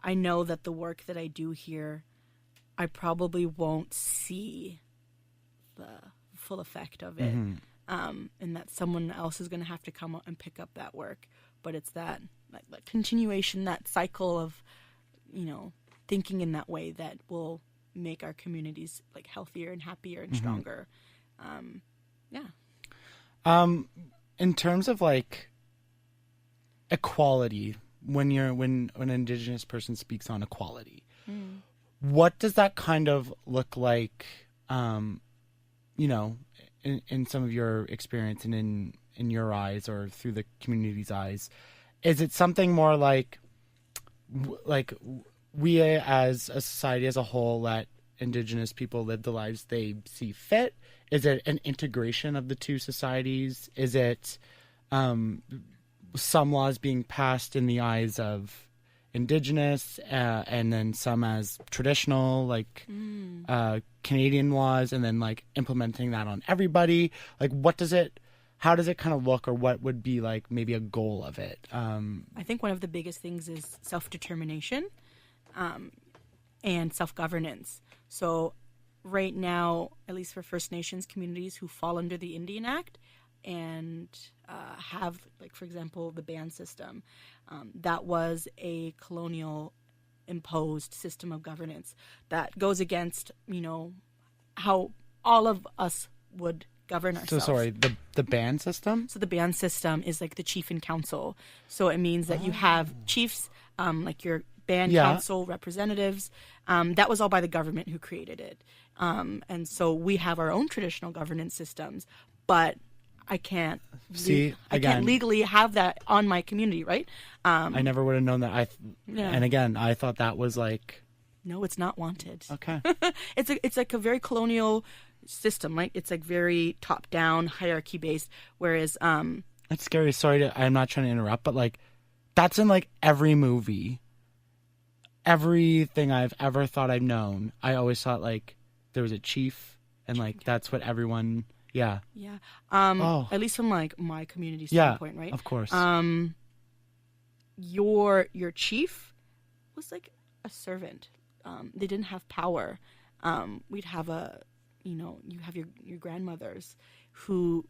I know that the work that I do here, I probably won't see the full effect of it. And that someone else is going to have to come up and pick up that work. But it's that continuation, that cycle of, thinking in that way that will make our communities like healthier and happier and stronger. In terms of like equality, when an Indigenous person speaks on equality, what does that kind of look like? In some of your experience and in your eyes or through the community's eyes, is it something more like we as a society as a whole let Indigenous people live the lives they see fit? Is it an integration of the two societies? Is it some laws being passed in the eyes of Indigenous and then some as traditional, like Canadian laws, and then like implementing that on everybody? Like, how does it kind of look, or what would be like maybe a goal of it? I think one of the biggest things is self-determination and self-governance. So right now, at least for First Nations communities who fall under the Indian Act and have, like, for example, the band system, that was a colonial imposed system of governance that goes against, how all of us would govern ourselves. So sorry, the band system? So the band system is like the chief and council. So it means that you have chiefs, like your band council representatives. That was all by the government who created it. And so we have our own traditional governance systems, but I can't legally have that on my community, right? I never would have known that. And again, I thought that was like, no, it's not wanted. Okay. It's like a very colonial system, right? It's like very top down, hierarchy based. Whereas it's scary. Sorry, I'm not trying to interrupt, but like that's in like every movie. Everything I've ever thought I've known, I always thought like there was a chief, and like that's what everyone. Yeah. Yeah. At least from like my community standpoint, right? Of course. Your chief was like a servant. They didn't have power. We'd have you have your grandmothers who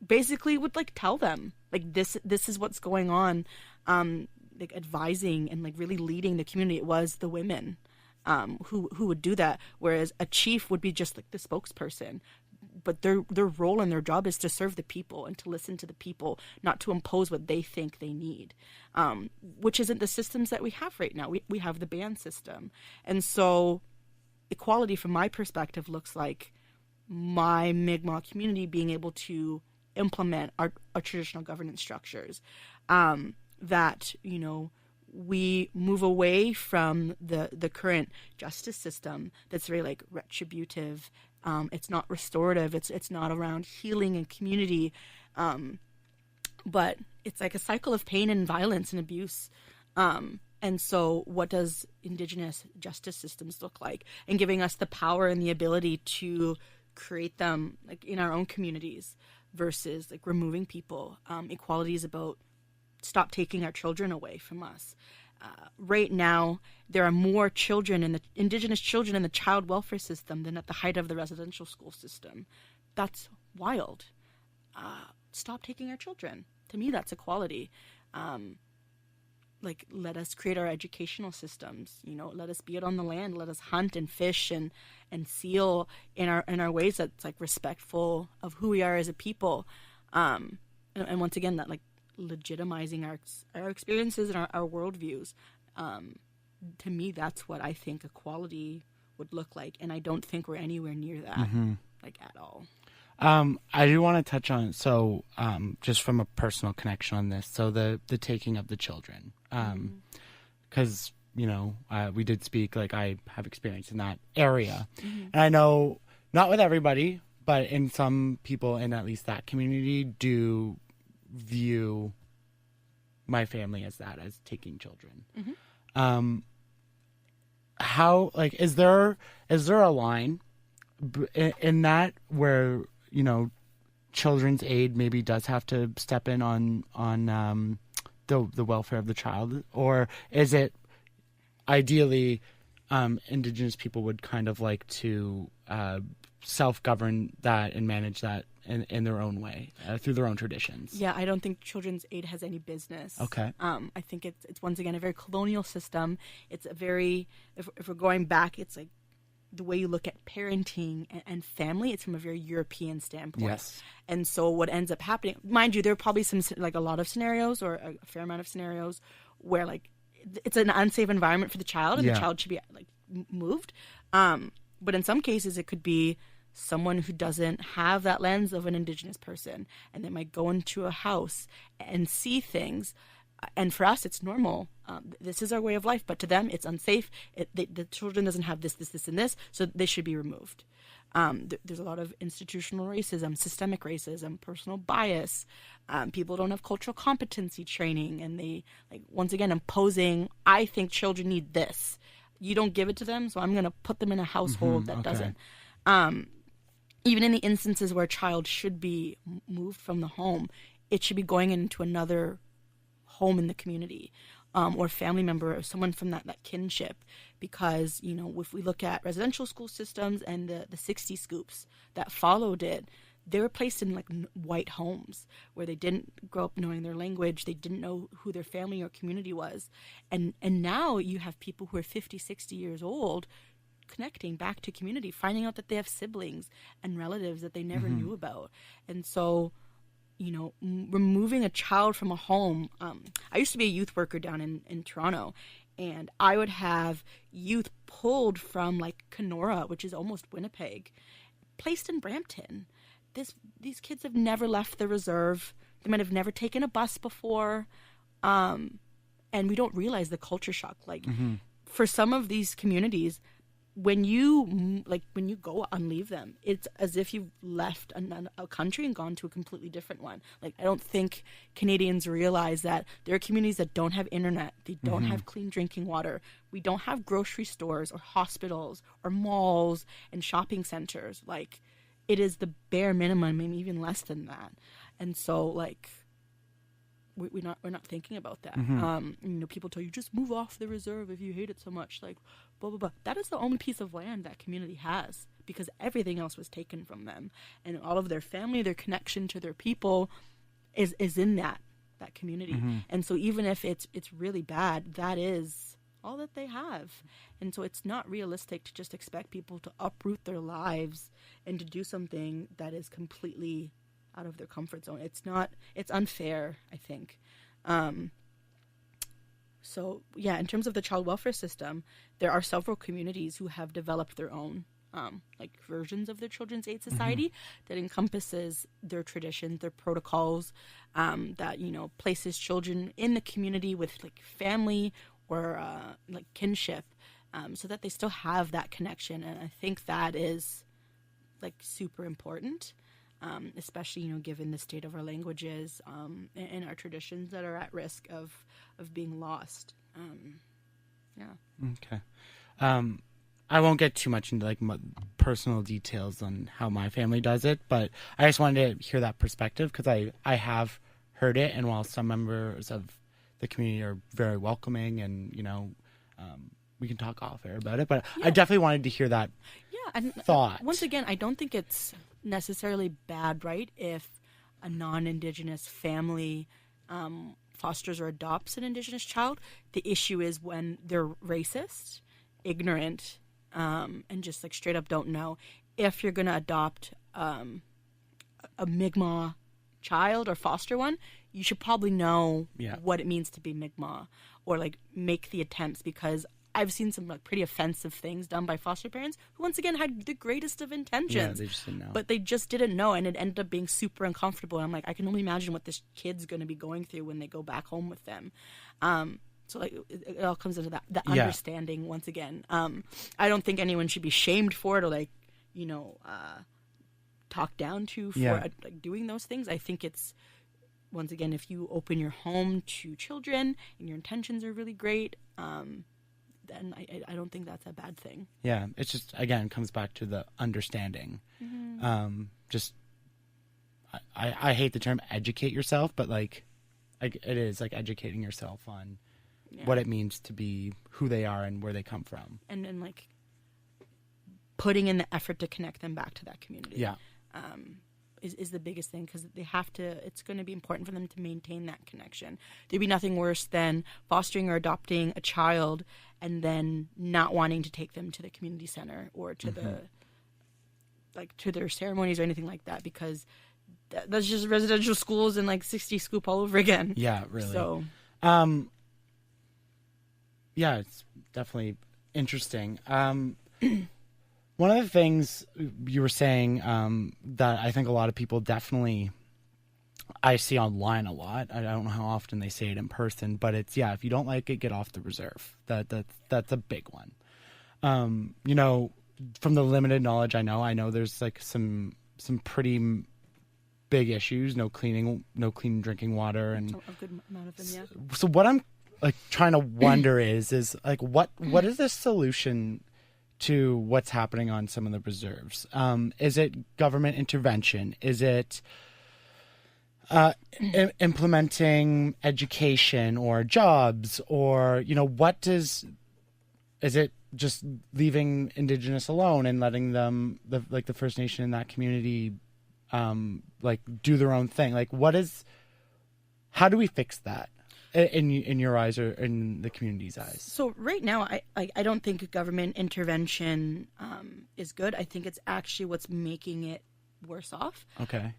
basically would like tell them like this is what's going on, like advising and like really leading the community. It was the women who would do that, whereas a chief would be just like the spokesperson. But their role and their job is to serve the people and to listen to the people, not to impose what they think they need, which isn't the systems that we have right now. We have the band system. And so equality from my perspective looks like my Mi'kmaq community being able to implement our traditional governance structures, that, we move away from the current justice system that's very like retributive. It's not restorative. It's not around healing and community, but it's like a cycle of pain and violence and abuse. And so what does Indigenous justice systems look like? And giving us the power and the ability to create them like in our own communities versus like removing people. Equality is about stop taking our children away from us. Right now, there are more children Indigenous children in the child welfare system than at the height of the residential school system. That's wild. Stop taking our children. To me, that's equality. Like, let us create our educational systems. Let us be out on the land. Let us hunt and fish and seal in our ways that's like respectful of who we are as a people. And once again, that like legitimizing our experiences and our worldviews. To me, that's what I think equality would look like, and I don't think we're anywhere near that, like at all. I do want to touch on just from a personal connection on this. So the taking of the children, because we did speak. Like I have experience in that area, and I know not with everybody, but in some people in at least that community do view my family as taking children. How, like, is there a line in that where Children's Aid maybe does have to step in on the welfare of the child, or is it ideally Indigenous people would kind of like to self-govern that and manage that in their own way, through their own traditions? Yeah, I don't think Children's Aid has any business. Okay. I think it's once again a very colonial system. It's a very, if we're going back, it's like the way you look at parenting and family, it's from a very European standpoint. Yes. And so what ends up happening, mind you, there are probably a lot of scenarios or a fair amount of scenarios where it's an unsafe environment for the child and the child should be moved. But in some cases it could be someone who doesn't have that lens of an Indigenous person, and they might go into a house and see things. And for us, it's normal. This is our way of life. But to them, it's unsafe. The children doesn't have this, and this, so they should be removed. There's a lot of institutional racism, systemic racism, personal bias. People don't have cultural competency training, and they, once again, imposing, I think children need this. You don't give it to them, so I'm going to put them in a household that doesn't. Even in the instances where a child should be moved from the home, it should be going into another home in the community, or family member or someone from that kinship. Because, if we look at residential school systems and the 60 scoops that followed it, they were placed in white homes where they didn't grow up knowing their language. They didn't know who their family or community was. And now you have people who are 50, 60 years old connecting back to community, finding out that they have siblings and relatives that they never knew about. And so, removing a child from a home. I used to be a youth worker down in Toronto, and I would have youth pulled from Kenora, which is almost Winnipeg, placed in Brampton. These kids have never left the reserve. They might have never taken a bus before. And we don't realize the culture shock. For some of these communities, when you go and leave them, it's as if you've left a country and gone to a completely different one. I don't think Canadians realize that there are communities that don't have internet, they don't have clean drinking water, we don't have grocery stores or hospitals or malls and shopping centers. It is the bare minimum, maybe even less than that. And so we're not thinking about that. People tell you, just move off the reserve if you hate it so much. Blah blah blah. That is the only piece of land that community has, because everything else was taken from them, and all of their family, their connection to their people, is in that community. And so even if it's really bad, that is all that they have. And so it's not realistic to just expect people to uproot their lives and to do something that is completely out of their comfort zone. It's unfair, I think. So yeah, in terms of the child welfare system, there are several communities who have developed their own versions of their Children's Aid Society that encompasses their traditions, their protocols, that places children in the community with family or kinship, so that they still have that connection. And I think that is super important. Especially, given the state of our languages and our traditions that are at risk of being lost. Okay. I won't get too much into personal details on how my family does it, but I just wanted to hear that perspective, because I have heard it, and while some members of the community are very welcoming, and we can talk off air about it, but I definitely wanted to hear that thought. Once again, I don't think it's necessarily bad, right, if a non-Indigenous family fosters or adopts an Indigenous child. The issue is when they're racist, ignorant, and just straight up don't know. If you're going to adopt a Mi'kmaq child or foster one, you should probably know what it means to be Mi'kmaq, or make the attempts, because I've seen some pretty offensive things done by foster parents who, once again, had the greatest of intentions. Yeah, they just didn't know. But they just didn't know, and it ended up being super uncomfortable. And I'm I can only imagine what this kid's going to be going through when they go back home with them. So it all comes into that understanding, once again. I don't think anyone should be shamed for it or talked down to for doing those things. I think it's, once again, if you open your home to children and your intentions are really great, then I don't think that's a bad thing. Yeah, it's just, again, comes back to the understanding. I hate the term educate yourself, but it is educating yourself on what it means to be who they are and where they come from. And putting in the effort to connect them back to that community. Yeah. Is the biggest thing, because they have to. It's going to be important for them to maintain that connection. There'd be nothing worse than fostering or adopting a child and then not wanting to take them to the community center or to to their ceremonies or anything like that, because that's just residential schools and like 60 Scoop all over again. Yeah, really. So, yeah, it's definitely interesting. One of the things you were saying that I think a lot of people definitely, I see online a lot. I don't know how often they say it in person, but it's, yeah, if you don't like it, get off the reserve. That's a big one. You know, from the limited knowledge I know there's like some pretty big issues, no clean drinking water, and a good amount of them, yeah. So what I'm like trying to wonder is like what is the solution to what's happening on some of the reserves? Is it government intervention? Is it implementing education or jobs, or, you know, is it just leaving Indigenous alone and letting them, the First Nation in that community, like do their own thing? Like, how do we fix that in your eyes, or in the community's eyes? So right now, I don't think government intervention is good. I think it's actually what's making it worse off. Okay.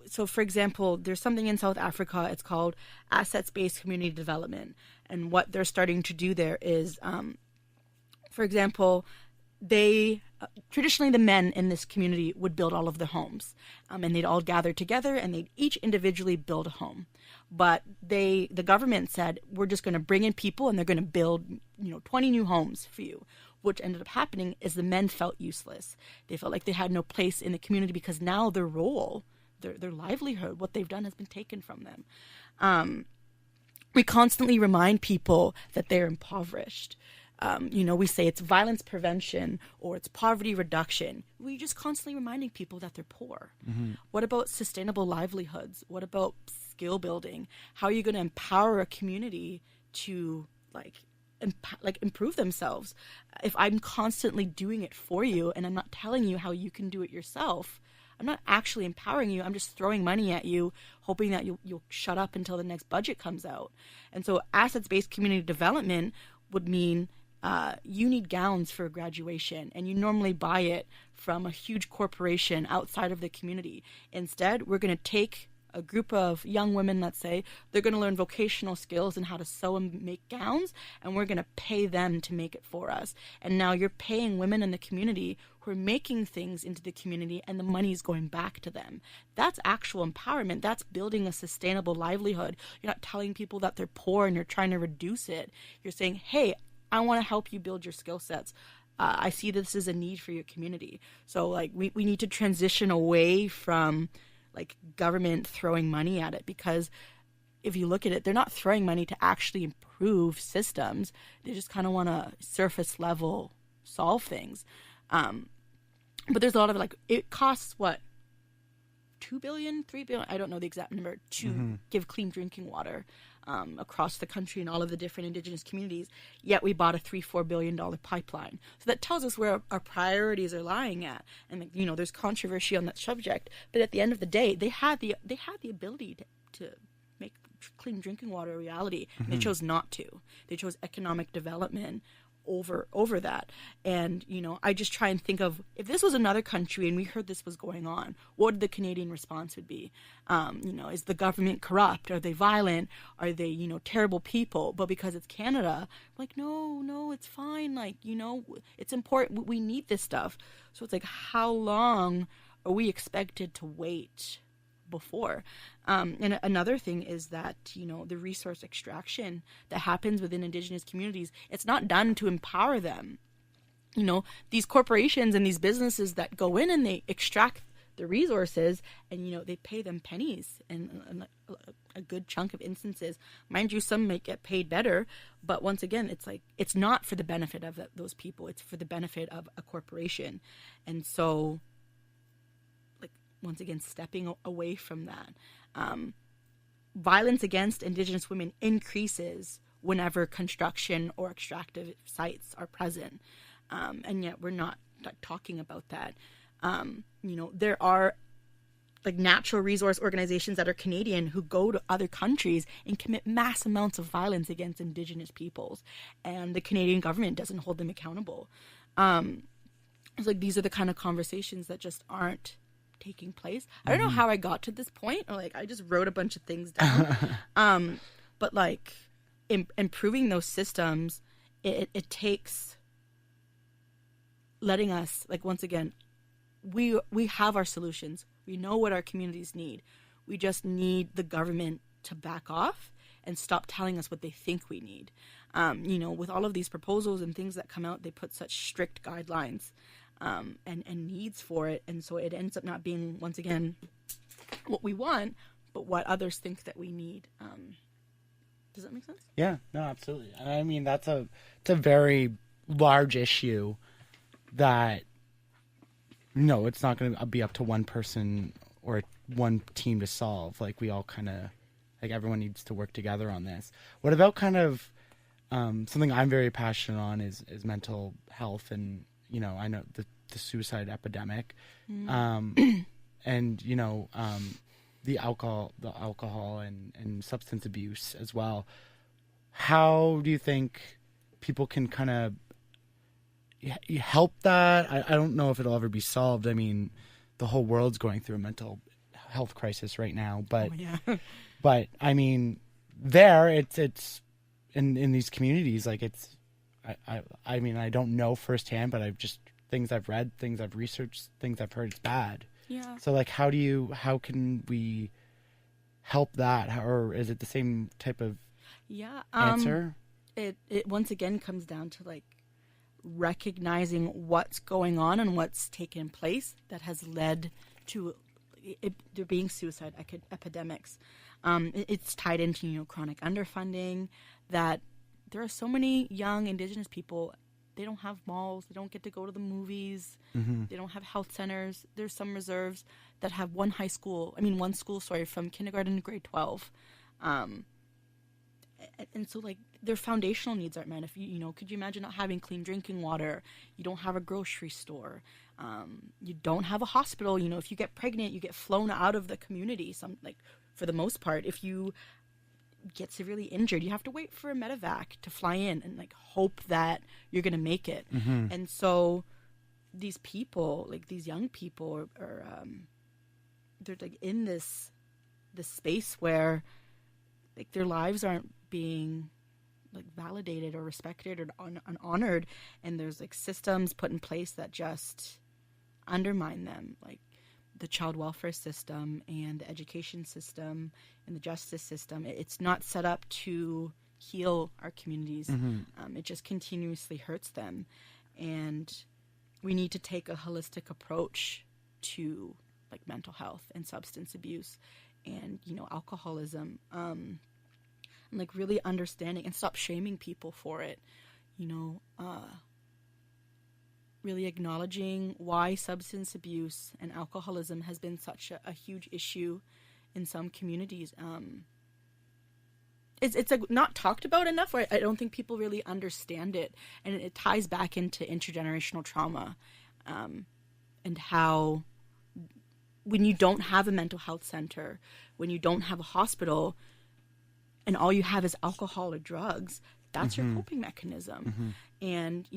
So, for example, there's something in South Africa. It's called assets-based community development, and what they're starting to do there is, for example, they traditionally, the men in this community would build all of the homes, and they'd all gather together and they'd each individually build a home. But the government said, we're just going to bring in people and they're going to build 20 new homes for you. What ended up happening is the men felt useless. They felt like they had no place in the community because now their role, their livelihood, what they've done has been taken from them. We constantly remind people that they're impoverished. We say it's violence prevention or it's poverty reduction. We're just constantly reminding people that they're poor. Mm-hmm. What about sustainable livelihoods? What about skill building? How are you going to empower a community to improve themselves? If I'm constantly doing it for you and I'm not telling you how you can do it yourself, I'm not actually empowering you. I'm just throwing money at you, hoping that you'll shut up until the next budget comes out. And so assets-based community development would mean you need gowns for graduation, and you normally buy it from a huge corporation outside of the community. Instead, we're going to take a group of young women, let's say, they're going to learn vocational skills and how to sew and make gowns, and we're going to pay them to make it for us. And now you're paying women in the community who are making things into the community, and the money's going back to them. That's actual empowerment. That's building a sustainable livelihood. You're not telling people that they're poor and you're trying to reduce it. You're saying, hey, I want to help you build your skill sets. I see this as a need for your community. So we need to transition away from government throwing money at it, because if you look at it, they're not throwing money to actually improve systems. They just kind of want to surface level solve things. But there's a lot of it costs what, $2 billion, $3 billion, I don't know the exact number, to give clean drinking water across the country in all of the different Indigenous communities, yet we bought a $3-4 billion pipeline. So that tells us where our priorities are lying at. And there's controversy on that subject, but at the end of the day, they had the ability to make clean drinking water a reality. Mm-hmm. They chose not to. They chose economic development over that. And I just try and think of, if this was another country and we heard this was going on, what the Canadian response would be. Is the government corrupt? Are they violent? Are they terrible people? But because it's Canada, no, it's fine. It's important. We need this stuff. So it's how long are we expected to wait before? And another thing is that the resource extraction that happens within Indigenous communities, it's not done to empower them. These corporations and these businesses that go in and they extract the resources, and they pay them pennies, and a good chunk of instances, mind you, some may get paid better, but once again, it's not for the benefit of those people, it's for the benefit of a corporation. And so once again, stepping away from that. Violence against Indigenous women increases whenever construction or extractive sites are present. And yet we're not talking about that. There are like natural resource organizations that are Canadian who go to other countries and commit mass amounts of violence against Indigenous peoples, and the Canadian government doesn't hold them accountable. It's like these are the kind of conversations that just aren't taking place. I don't know how I got to this point, or like I just wrote a bunch of things down. But like improving those systems, it takes letting us, like, once again, we have our solutions. We know what our communities need. We just need the government to back off and stop telling us what they think we need. With all of these proposals and things that come out, they put such strict guidelines and needs for it. And so it ends up not being, once again, what we want, but what others think that we need. Does that make sense? Yeah, no, absolutely. I mean, it's a very large issue that, no, it's not going to be up to one person or one team to solve. Like, we all kind of, like, everyone needs to work together on this. What about kind of something I'm very passionate on is mental health, and, I know the suicide epidemic, and, the alcohol and substance abuse as well. How do you think people can kind of help that? I don't know if it'll ever be solved. I mean, the whole world's going through a mental health crisis right now, but but I mean, it's in these communities, like, it's I mean, I don't know firsthand, but I've just things I've read, things I've researched, things I've heard, it's bad. Yeah. So, like, how can we help that? Or is it the same type of answer? It once again comes down to, like, recognizing what's going on and what's taken place that has led to there being suicide epidemics. It's tied into, chronic underfunding, that there are so many young Indigenous people. They don't have malls. They don't get to go to the movies. Mm-hmm. They don't have health centers. There's some reserves that have one school, from kindergarten to grade 12. And so, like, their foundational needs aren't met. If could you imagine not having clean drinking water? You don't have a grocery store. You don't have a hospital. If you get pregnant, you get flown out of the community. For the most part, if you get severely injured, you have to wait for a medevac to fly in and, like, hope that you're going to make it. Mm-hmm. And so these people, like, these young people are they're, like, in this space where, like, their lives aren't being, like, validated or respected or honored, and there's, like, systems put in place that just undermine them, like the child welfare system and the education system and the justice system. It's not set up to heal our communities. Mm-hmm. It just continuously hurts them. And we need to take a holistic approach to, like, mental health and substance abuse and, alcoholism. And, like, really understanding and stop shaming people for it. Really acknowledging why substance abuse and alcoholism has been such a huge issue in some communities. It's not talked about enough, or I don't think people really understand it. And it ties back into intergenerational trauma, and how when you don't have a mental health center, when you don't have a hospital, and all you have is alcohol or drugs, that's mm-hmm. your coping mechanism. Mm-hmm. And,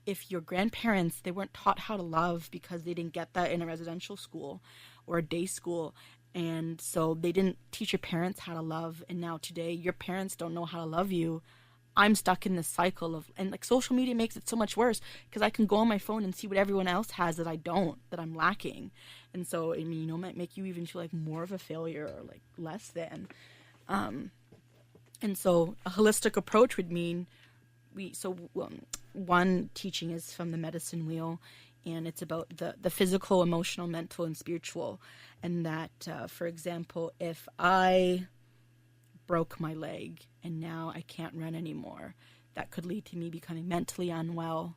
if your grandparents, they weren't taught how to love because they didn't get that in a residential school or a day school. And so they didn't teach your parents how to love. And now today, your parents don't know how to love you. I'm stuck in this cycle of, and, like, social media makes it so much worse because I can go on my phone and see what everyone else has that I don't, that I'm lacking. And so, it might make you even feel like more of a failure or, like, less than. And so a holistic approach would mean one teaching is from the medicine wheel, and it's about the physical, emotional, mental, and spiritual. And that, for example, if I broke my leg and now I can't run anymore, that could lead to me becoming mentally unwell.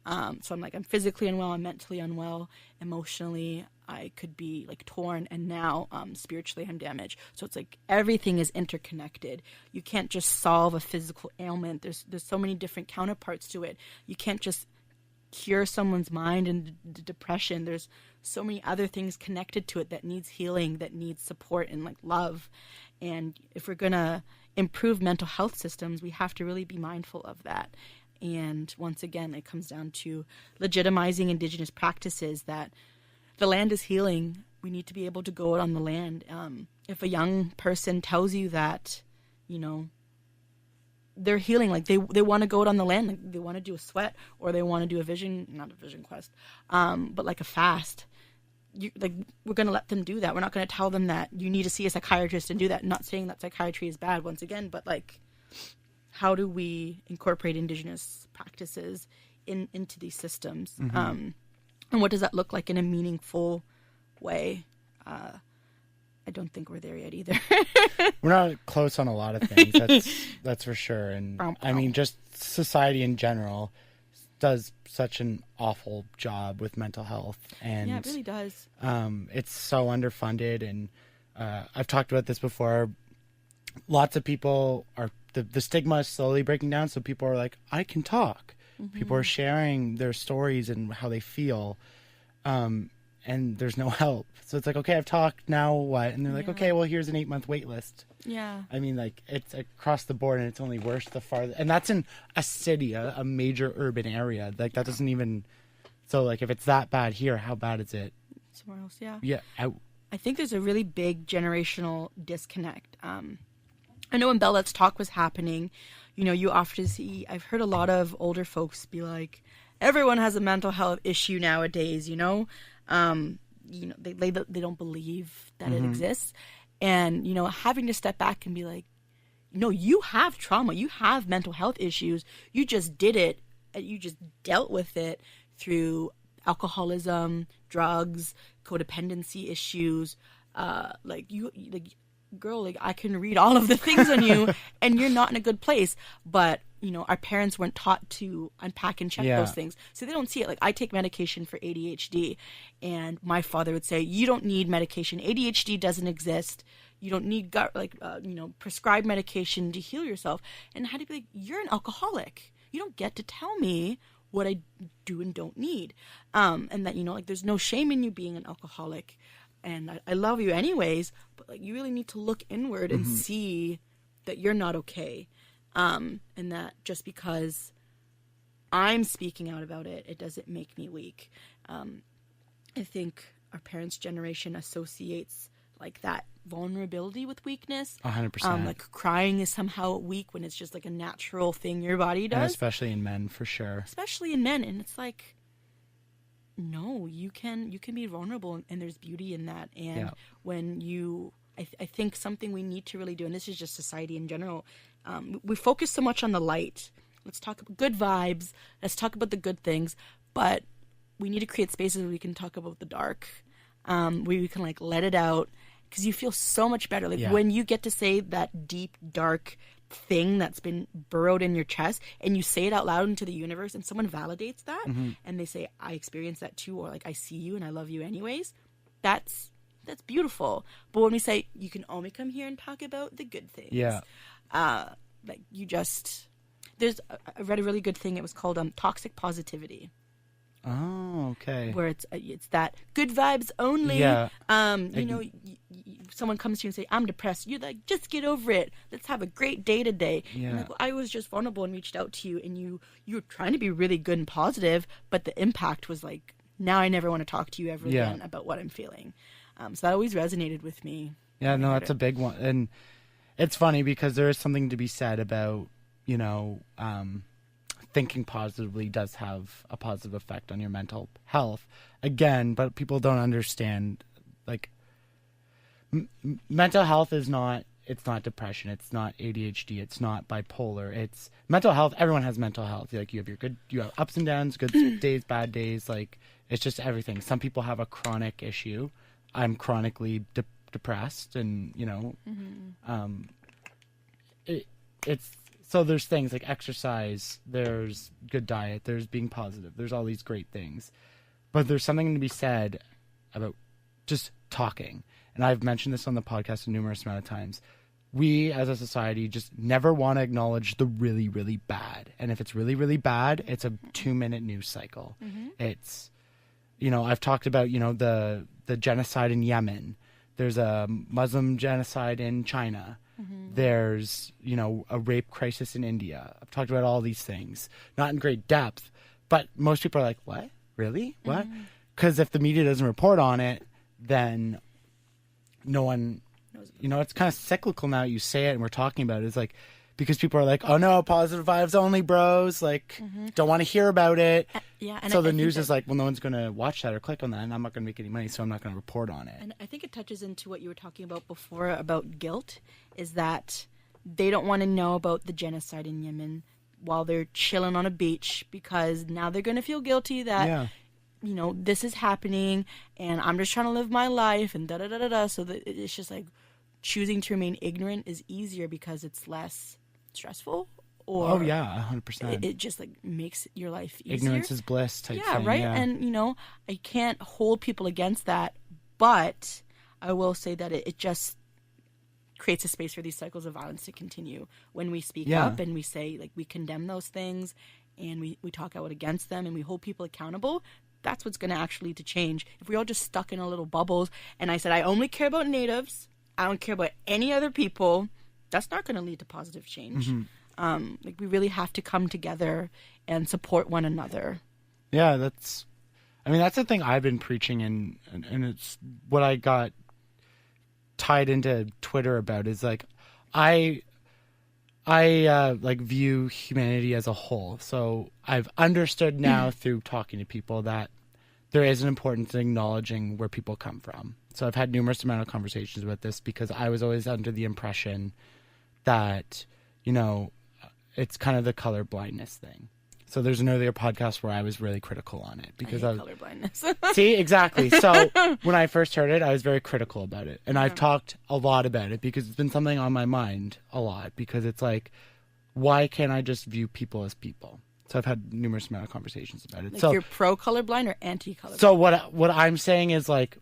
So I'm physically unwell, I'm mentally unwell, emotionally I could be, like, torn, and now spiritually I'm damaged. So it's like everything is interconnected. You can't just solve a physical ailment. There's so many different counterparts to it. You can't just cure someone's mind and depression. There's so many other things connected to it that needs healing, that needs support and like love. And if we're going to improve mental health systems, we have to really be mindful of that. And once again, it comes down to legitimizing Indigenous practices, that the land is healing. We need to be able to go out on the land. If a young person tells you that, you know, they're healing, like they want to go out on the land, like they want to do a sweat, or they want to do not a vision quest, but like a fast. We're going to let them do that. We're not going to tell them that you need to see a psychiatrist and do that. Not saying that psychiatry is bad, once again, but like, how do we incorporate Indigenous practices into these systems? And what does that look like in a meaningful way? I don't think we're there yet either. We're not close on a lot of things. That's for sure. And I mean, just society in general does such an awful job with mental health. And yeah, it really does. It's so underfunded. And I've talked about this before. Lots of people are, the stigma is slowly breaking down. So people are like, I can talk. People are sharing their stories and how they feel. And there's no help. So it's like, okay, I've talked, now what? And they're like, okay, well, here's an 8-month wait list. Yeah. I mean, like, it's across the board, and it's only worse the farther. And that's in a city, a major urban area. Like, that doesn't even... So, like, if it's that bad here, how bad is it? Somewhere else, yeah. Yeah. I think there's a really big generational disconnect. I know when Bell Let's Talk was happening, you know, you often see... I've heard a lot of older folks be like, everyone has a mental health issue nowadays, you know? You know, they don't believe that it exists. And, you know, having to step back and be like, no, you have trauma, you have mental health issues, you just did it, you just dealt with it through alcoholism, drugs, codependency issues, girl, like, I can read all of the things on you and you're not in a good place. But, you know, our parents weren't taught to unpack and check those things. So they don't see it. Like, I take medication for ADHD, and my father would say, you don't need medication. ADHD doesn't exist. You don't need, prescribed medication to heal yourself. And I had to be like, you're an alcoholic. You don't get to tell me what I do and don't need. And that, you know, like, there's no shame in you being an alcoholic. And I love you anyways, but like, you really need to look inward and see that you're not okay. And that just because I'm speaking out about it, it doesn't make me weak. I think our parents' generation associates like that vulnerability with weakness. 100%. Like, crying is somehow weak when it's just like a natural thing your body does. And especially in men, for sure. Especially in men. And it's like, no, you can be vulnerable, and there's beauty in that. And when you, I think something we need to really do, and this is just society in general, we focus so much on the light. Let's talk about good vibes. Let's talk about the good things. But we need to create spaces where we can talk about the dark, where we can like let it out, because you feel so much better. Like when you get to say that deep, dark thing that's been burrowed in your chest, and you say it out loud into the universe, and someone validates that, and they say, I experienced that too, or like, I see you and I love you anyways, that's beautiful. But when we say, you can only come here and talk about the good things, like, you just, I read a really good thing. It was called toxic positivity. Oh, okay. Where it's that good vibes only. Yeah. You know, someone comes to you and say, I'm depressed. You're like, just get over it. Let's have a great day today. Yeah. And like, well, I was just vulnerable and reached out to you, and you were trying to be really good and positive, but the impact was like, now I never want to talk to you ever again about what I'm feeling. So that always resonated with me. Yeah, no, that's a big one. And it's funny because there is something to be said about, you know, thinking positively does have a positive effect on your mental health. Again, but people don't understand, like, mental health is not, it's not depression, it's not ADHD, it's not bipolar, it's mental health. Everyone has mental health. Like, you have ups and downs, good days, bad days. Like, it's just everything. Some people have a chronic issue. I'm chronically depressed, and, you know, it's, so there's things like exercise, there's good diet, there's being positive, there's all these great things. But there's something to be said about just talking. And I've mentioned this on the podcast a numerous amount of times. We as a society just never want to acknowledge the really, really bad. And if it's really, really bad, it's a 2-minute news cycle. It's I've talked about, the genocide in Yemen. There's a Muslim genocide in China. There's, a rape crisis in India. I've talked about all these things, not in great depth, but most people are like, what? Really? What? Because if the media doesn't report on it, then no one, it's kind of cyclical now. You say it and we're talking about it. It's like, because people are like, oh no, positive vibes only, bros. Like, don't want to hear about it. Yeah. And so the news is like, well, no one's going to watch that or click on that, and I'm not going to make any money, so I'm not going to report on it. And I think it touches into what you were talking about before about guilt, is that they don't want to know about the genocide in Yemen while they're chilling on a beach, because now they're going to feel guilty that, this is happening and I'm just trying to live my life and da-da-da-da-da. So that it's just like choosing to remain ignorant is easier because it's less stressful, or 100%. It just like makes your life easier. Ignorance is bliss type thing. Right. Yeah. And I can't hold people against that, but I will say that it just creates a space for these cycles of violence to continue when we speak up and we say, like, we condemn those things and we talk out against them and we hold people accountable. That's what's going to actually lead to change. If we all just stuck in our little bubbles and I said, I only care about natives, I don't care about any other people, that's not going to lead to positive change. We really have to come together and support one another. Yeah, that's the thing I've been preaching, and it's what I got tied into Twitter about, is like, I view humanity as a whole. So I've understood now through talking to people that there is an importance in acknowledging where people come from. So I've had numerous amount of conversations about this, because I was always under the impression that, it's kind of the color blindness thing. So there's an earlier podcast where I was really critical on it, because I was color blindness. See, exactly. So when I first heard it, I was very critical about it. And I've talked a lot about it because it's been something on my mind a lot, because it's like, why can't I just view people as people? So I've had numerous amount of conversations about it. Like, so you're pro colorblind or anti colorblind? So what I'm saying is, like,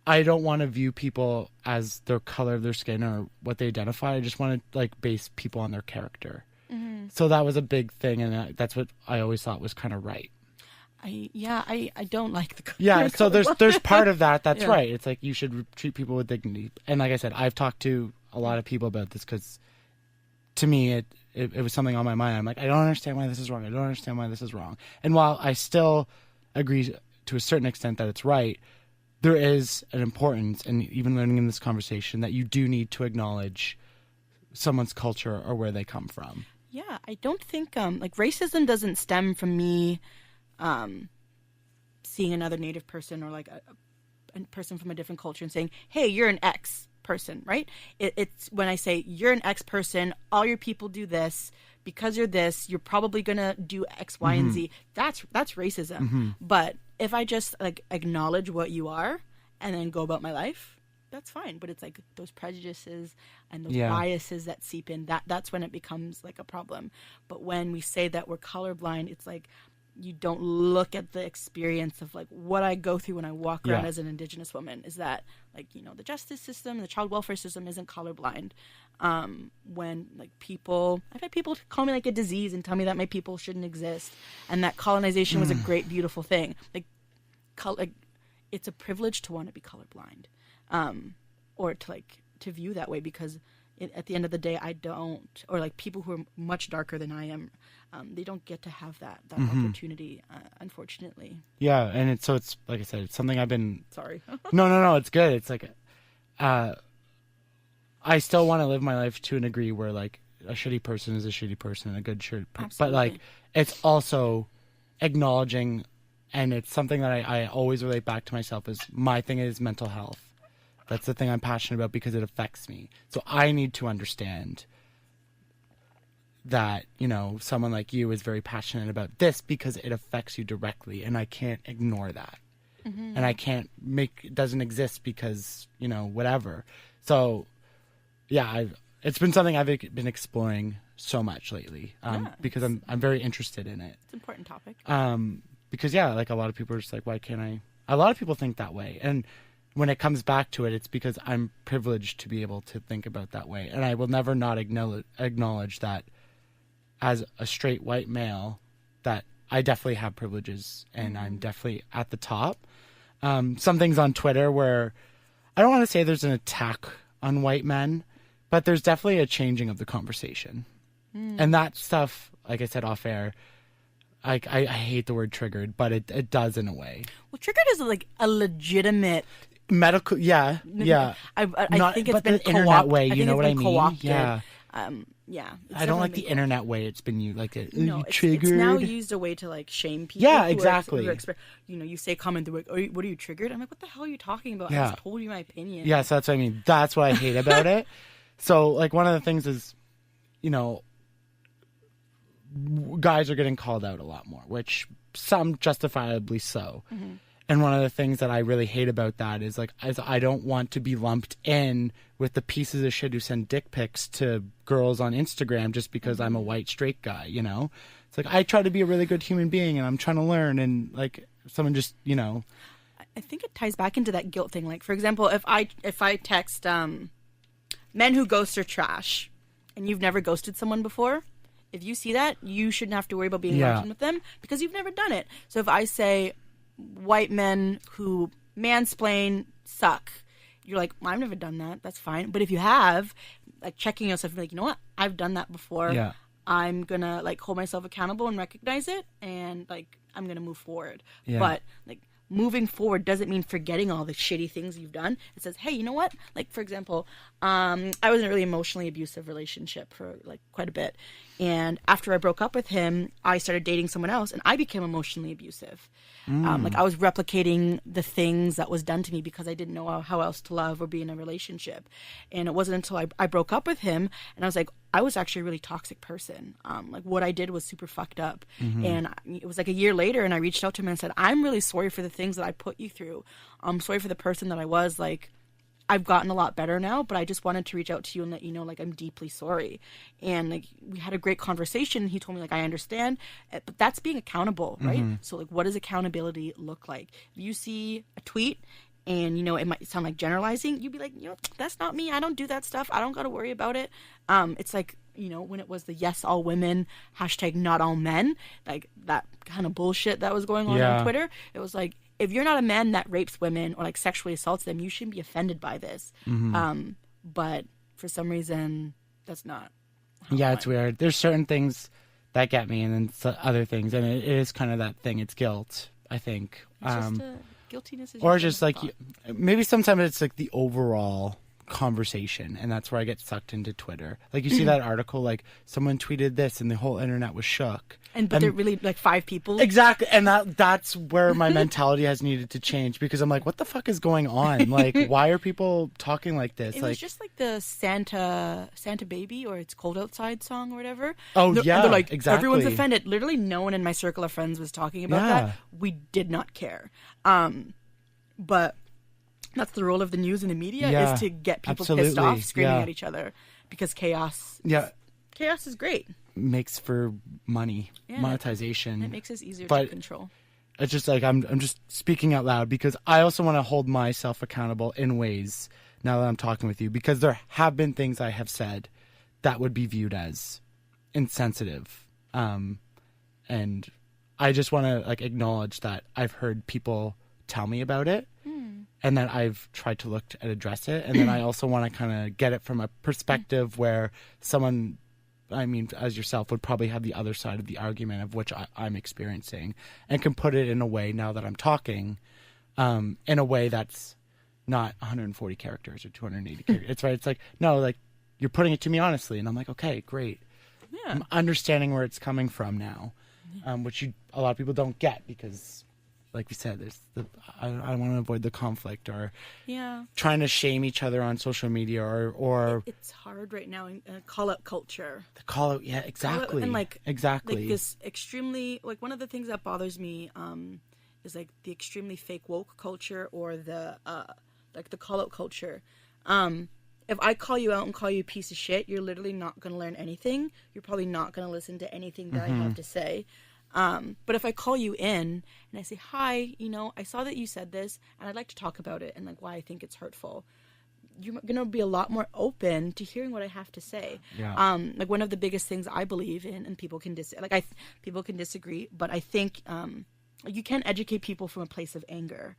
I don't want to view people as their color of their skin or what they identify. I just want to, like, base people on their character. So that was a big thing, and that's what I always thought was kind of right. I don't like the color. Yeah, so there's part of that that's right. It's like, you should treat people with dignity. And like I said, I've talked to a lot of people about this, because to me it was something on my mind. I'm like, I don't understand why this is wrong. I don't understand why this is wrong. And while I still agree to a certain extent that it's right, there is an importance, and even learning in this conversation, that you do need to acknowledge someone's culture or where they come from. Yeah, I don't think racism doesn't stem from me seeing another Native person or like a person from a different culture and saying, hey, you're an X person, right? It's when I say you're an X person, all your people do this, because you're this, you're probably gonna do X, Y, and Z. That's racism. But if I just like acknowledge what you are and then go about my life, that's fine. But it's like those prejudices and those biases that seep in, that's when it becomes like a problem. But when we say that we're colorblind, it's like you don't look at the experience of like what I go through when I walk around as an Indigenous woman, is that like, the justice system, the child welfare system isn't colorblind. When like I've had people call me like a disease and tell me that my people shouldn't exist, and that colonization was a great, beautiful thing. Like, it's a privilege to want to be colorblind. Or to view that way, because at the end of the day, I don't, or like people who are much darker than I am, they don't get to have that opportunity, unfortunately. Yeah, and it's like I said, it's something I've been. Sorry. No, it's good. It's like, I still want to live my life to a degree where like a shitty person is a shitty person and a good but like it's also acknowledging, and it's something that I always relate back to myself, is my thing is mental health. That's the thing I'm passionate about, because it affects me. So I need to understand that, someone like you is very passionate about this because it affects you directly, and I can't ignore that. And I can't it doesn't exist because, whatever. So, yeah, it's been something I've been exploring so much lately, because I'm very interested in it. It's an important topic. Because, like a lot of people are just like, why can't I? A lot of people think that way. And when it comes back to it, it's because I'm privileged to be able to think about that way. And I will never not acknowledge that as a straight white male, that I definitely have privileges, and I'm definitely at the top. Some things on Twitter where I don't want to say there's an attack on white men, but there's definitely a changing of the conversation. And that stuff, like I said off air, I hate the word triggered, but it does in a way. Well, triggered is like a legitimate medical, yeah. I Not, think it's but been the internet way, I you think know it's what I been mean? co-opted. Yeah. It's I don't like the definitely internet way it's been used, like no, you it's triggered. It's now used a way to like shame people. Yeah, who exactly. You say comment, they're like, what are you triggered? I'm like, what the hell are you talking about? Yeah. I just told you my opinion. Yeah, so that's what I mean. That's what I hate about it. So, like, one of the things is, guys are getting called out a lot more, which some justifiably so. Mm-hmm. And one of the things that I really hate about that is, like, I don't want to be lumped in with the pieces of shit who send dick pics to girls on Instagram just because I'm a white straight guy, It's like, I try to be a really good human being and I'm trying to learn, and, like, someone just, I think it ties back into that guilt thing. Like, for example, if I text men who ghost are trash and you've never ghosted someone before, if you see that, you shouldn't have to worry about being lumped in with them because you've never done it. So if I say white men who mansplain suck, you're like, well, I've never done that. That's fine. But if you have, like, checking yourself, you're like, you know what? I've done that before. Yeah. I'm going to, like, hold myself accountable and recognize it, and, like, I'm going to move forward. Yeah. But, like, moving forward doesn't mean forgetting all the shitty things you've done. It says, hey, you know what? Like, for example, I was in a really emotionally abusive relationship for, like, quite a bit. And after I broke up with him, I started dating someone else, and I became emotionally abusive. Like, I was replicating the things that was done to me because I didn't know how else to love or be in a relationship. And it wasn't until I broke up with him, and I was like, I was actually a really toxic person. Like, what I did was super fucked up. And it was like a year later, and I reached out to him and said, I'm really sorry for the things that I put you through. I'm sorry for the person that I was. Like, I've gotten a lot better now, but I just wanted to reach out to you and let you know, like, I'm deeply sorry. And, like, we had a great conversation. He told me, like, I understand, but that's being accountable, right? So, like, what does accountability look like? If you see a tweet and, it might sound like generalizing, you'd be like, that's not me. I don't do that stuff. I don't got to worry about it. It's like, when it was the yes, all women, # not all men, like, that kind of bullshit that was going on Twitter. It was like, if you're not a man that rapes women or, like, sexually assaults them, you shouldn't be offended by this. But for some reason, that's not. It's weird. There's certain things that get me, and then other things, and it is kind of that thing. It's guilt, I think. It's just guiltiness is or just like maybe sometimes it's like the overall conversation, and that's where I get sucked into Twitter. Like, you see that article, like, someone tweeted this and the whole internet was shook, but they're really like 5 people, exactly. And that's where my mentality has needed to change, because I'm like, what the fuck is going on? Like, why are people talking like this? It was just like the Santa Baby, or It's Cold Outside song or whatever. They're like, exactly. Everyone's offended. Literally no one in my circle of friends was talking about that. We did not care. But that's the role of the news and the media, is to get people pissed off, screaming at each other, because chaos is great. Makes for money, monetization. It makes us easier to control. It's just like, I'm just speaking out loud because I also want to hold myself accountable in ways now that I'm talking with you, because there have been things I have said that would be viewed as insensitive. And I just want to, like, acknowledge that I've heard people tell me about it, and that I've tried to look to address it. And then I also want to kind of get it from a perspective where someone, I mean, as yourself, would probably have the other side of the argument of which I'm experiencing, and can put it in a way, now that I'm talking, in a way that's not 140 characters or 280 characters. It's right. It's like, no, like, you're putting it to me honestly. And I'm like, okay, great. Yeah. I'm understanding where it's coming from now, which a lot of people don't get, because, like we said, there's I want to avoid the conflict, or trying to shame each other on social media, or it's hard right now in call-out culture. The call-out, exactly. And, like, exactly. Like, this extremely, like, one of the things that bothers me is, like, the extremely fake woke culture, or the like the call-out culture. If I call you out and call you a piece of shit, you're literally not going to learn anything. You're probably not going to listen to anything that I have to say. But if I call you in and I say, hi, I saw that you said this, and I'd like to talk about it, and, like, why I think it's hurtful, you're going to be a lot more open to hearing what I have to say. Yeah. Like one of the biggest things I believe in, and people can people can disagree, but I think you can educate people from a place of anger.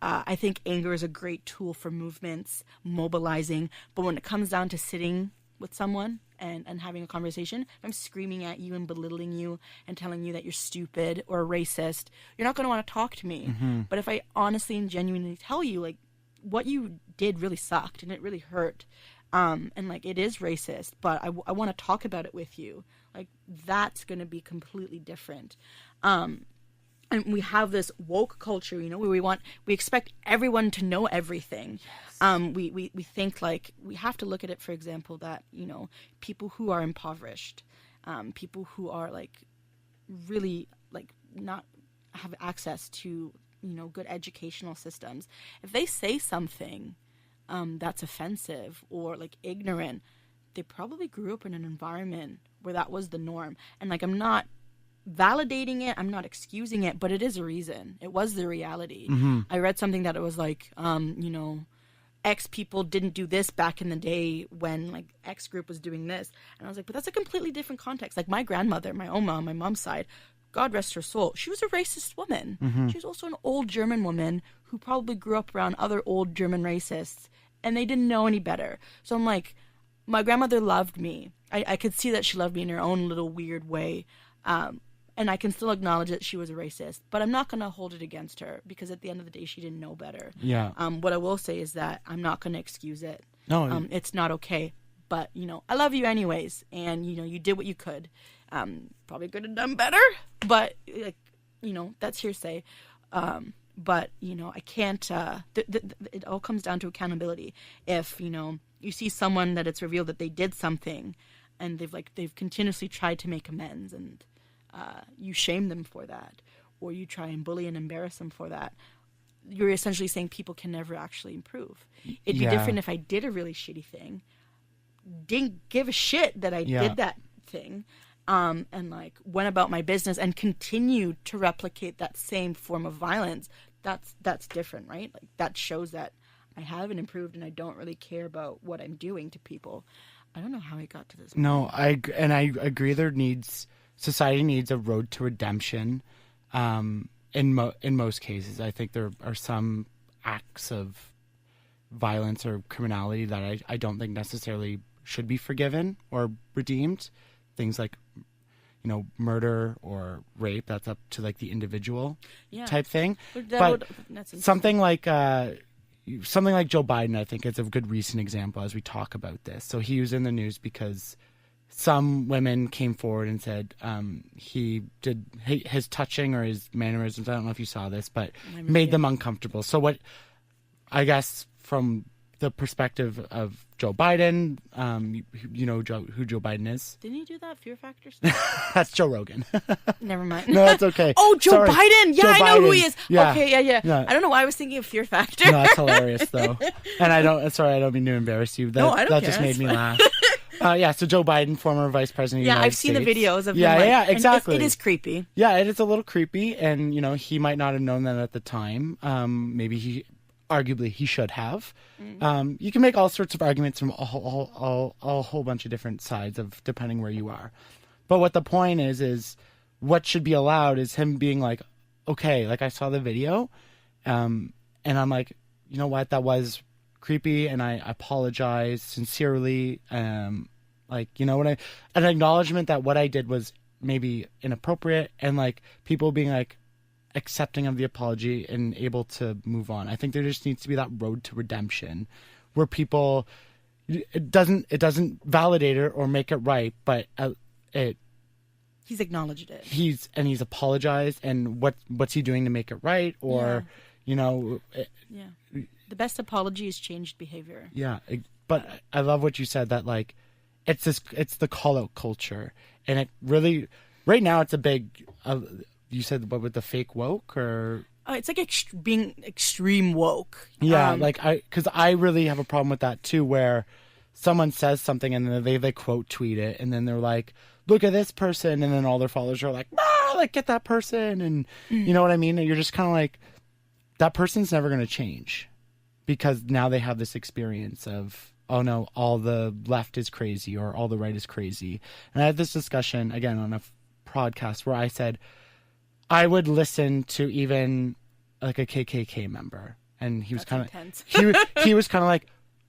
I think anger is a great tool for movements, mobilizing. But when it comes down to sitting with someone and having a conversation, if I'm screaming at you and belittling you and telling you that you're stupid or racist, you're not going to want to talk to me. Mm-hmm. But if I honestly and genuinely tell you, like, what you did really sucked and it really hurt, and like it is racist, but I want to talk about it with you, like that's going to be completely different. And we have this woke culture, you know, where we expect everyone to know everything. Yes. We think like we have to look at it, for example, that, you know, people who are impoverished, people who are like really like not have access to, you know, good educational systems. If they say something that's offensive or like ignorant, they probably grew up in an environment where that was the norm. And like, I'm not validating it, I'm not excusing it, but it is a reason. It was the reality. Mm-hmm. I read something that it was like, you know, X people didn't do this back in the day when like X group was doing this. And I was like, but that's a completely different context. Like my grandmother, my Oma on my mom's side, God rest her soul, she was a racist woman. Mm-hmm. She was also an old German woman who probably grew up around other old German racists, and they didn't know any better. So I'm like, my grandmother loved me. I could see that she loved me in her own little weird way. And I can still acknowledge that she was a racist, but I'm not going to hold it against her because at the end of the day, she didn't know better. Yeah. What I will say is that I'm not going to excuse it. No. It's not okay. But, you know, I love you anyways. And, you know, you did what you could. Probably could have done better, but, like, you know, that's hearsay. But, you know, I can't, it all comes down to accountability. If, you know, you see someone that it's revealed that they did something and they've continuously tried to make amends and you shame them for that, or you try and bully and embarrass them for that, you're essentially saying people can never actually improve. It'd be different if I did a really shitty thing, didn't give a shit that I did that thing, and like went about my business and continued to replicate that same form of violence. That's different, right? Like that shows that I haven't improved and I don't really care about what I'm doing to people. I don't know how I got to this point. No, I agree. Society needs a road to redemption. In most cases, I think there are some acts of violence or criminality that I don't think necessarily should be forgiven or redeemed. Things like, you know, murder or rape, that's up to like the individual type thing. But something like Joe Biden, I think, is a good recent example as we talk about this. So he was in the news because some women came forward and said he did his touching or his mannerisms, I don't know if you saw this, but made them uncomfortable. So what, I guess from the perspective of Joe Biden, you know who Joe Biden is? Didn't he do that Fear Factor stuff? That's Joe Rogan. Never mind. No, that's okay. Oh, Joe Biden! Yeah, I know who he is. Yeah. Okay, yeah. I don't know why I was thinking of Fear Factor. No, that's hilarious though. And I don't mean to embarrass you. No, I don't care. That just made me laugh. So Joe Biden, former vice president of the United States. Yeah, I've seen the videos of him. Yeah, exactly. It is creepy. Yeah, it is a little creepy, and, you know, he might not have known that at the time. Arguably he should have. You can make all sorts of arguments from a whole bunch of different sides of depending where you are. But what the point is what should be allowed is him being like, okay, like I saw the video, and I'm like, you know what, that was creepy, and I apologize sincerely. Like, you know, an acknowledgement that what I did was maybe inappropriate, and like people being like accepting of the apology and able to move on. I think there just needs to be that road to redemption where people, it doesn't validate it or make it right, but he's acknowledged it. He's apologized, and what's he doing to make it right? Or, you know, the best apology is changed behavior. Yeah. But I love what you said, that like, it's the call out culture, and it really, right now it's a big, you said what with the fake woke, or it's like being extreme woke. Yeah, because I really have a problem with that too, where someone says something and then they quote tweet it, and then they're like, "Look at this person," and then all their followers are like, "Ah, like get that person," and you know what I mean. And you're just kind of like, that person's never going to change, because now they have this experience of, oh no, all the left is crazy or all the right is crazy. And I had this discussion again on a podcast where I said I would listen to even like a KKK member, and he was kind of he was kind of like,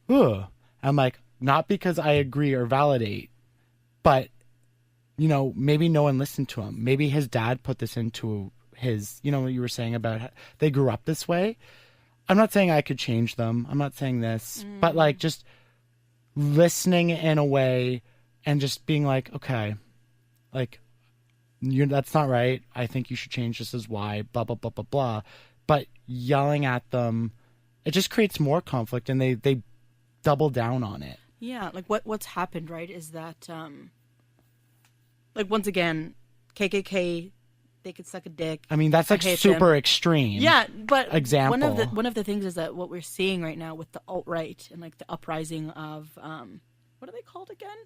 "Ugh." I'm like, not because I agree or validate, but you know, maybe no one listened to him. Maybe his dad put this into his, you know, what you were saying about they grew up this way. I'm not saying I could change them. I'm not saying this, but like just listening in a way and just being like, okay, like that's not right. I think you should change this as why, blah, blah, blah, blah, blah. But yelling at them, it just creates more conflict, and they double down on it. Yeah, like what's happened, right, is that, like, once again, KKK, they could suck a dick. I mean, that's like super extreme. Yeah, but example. One of the things is that what we're seeing right now with the alt-right and like the uprising of, what are they called again?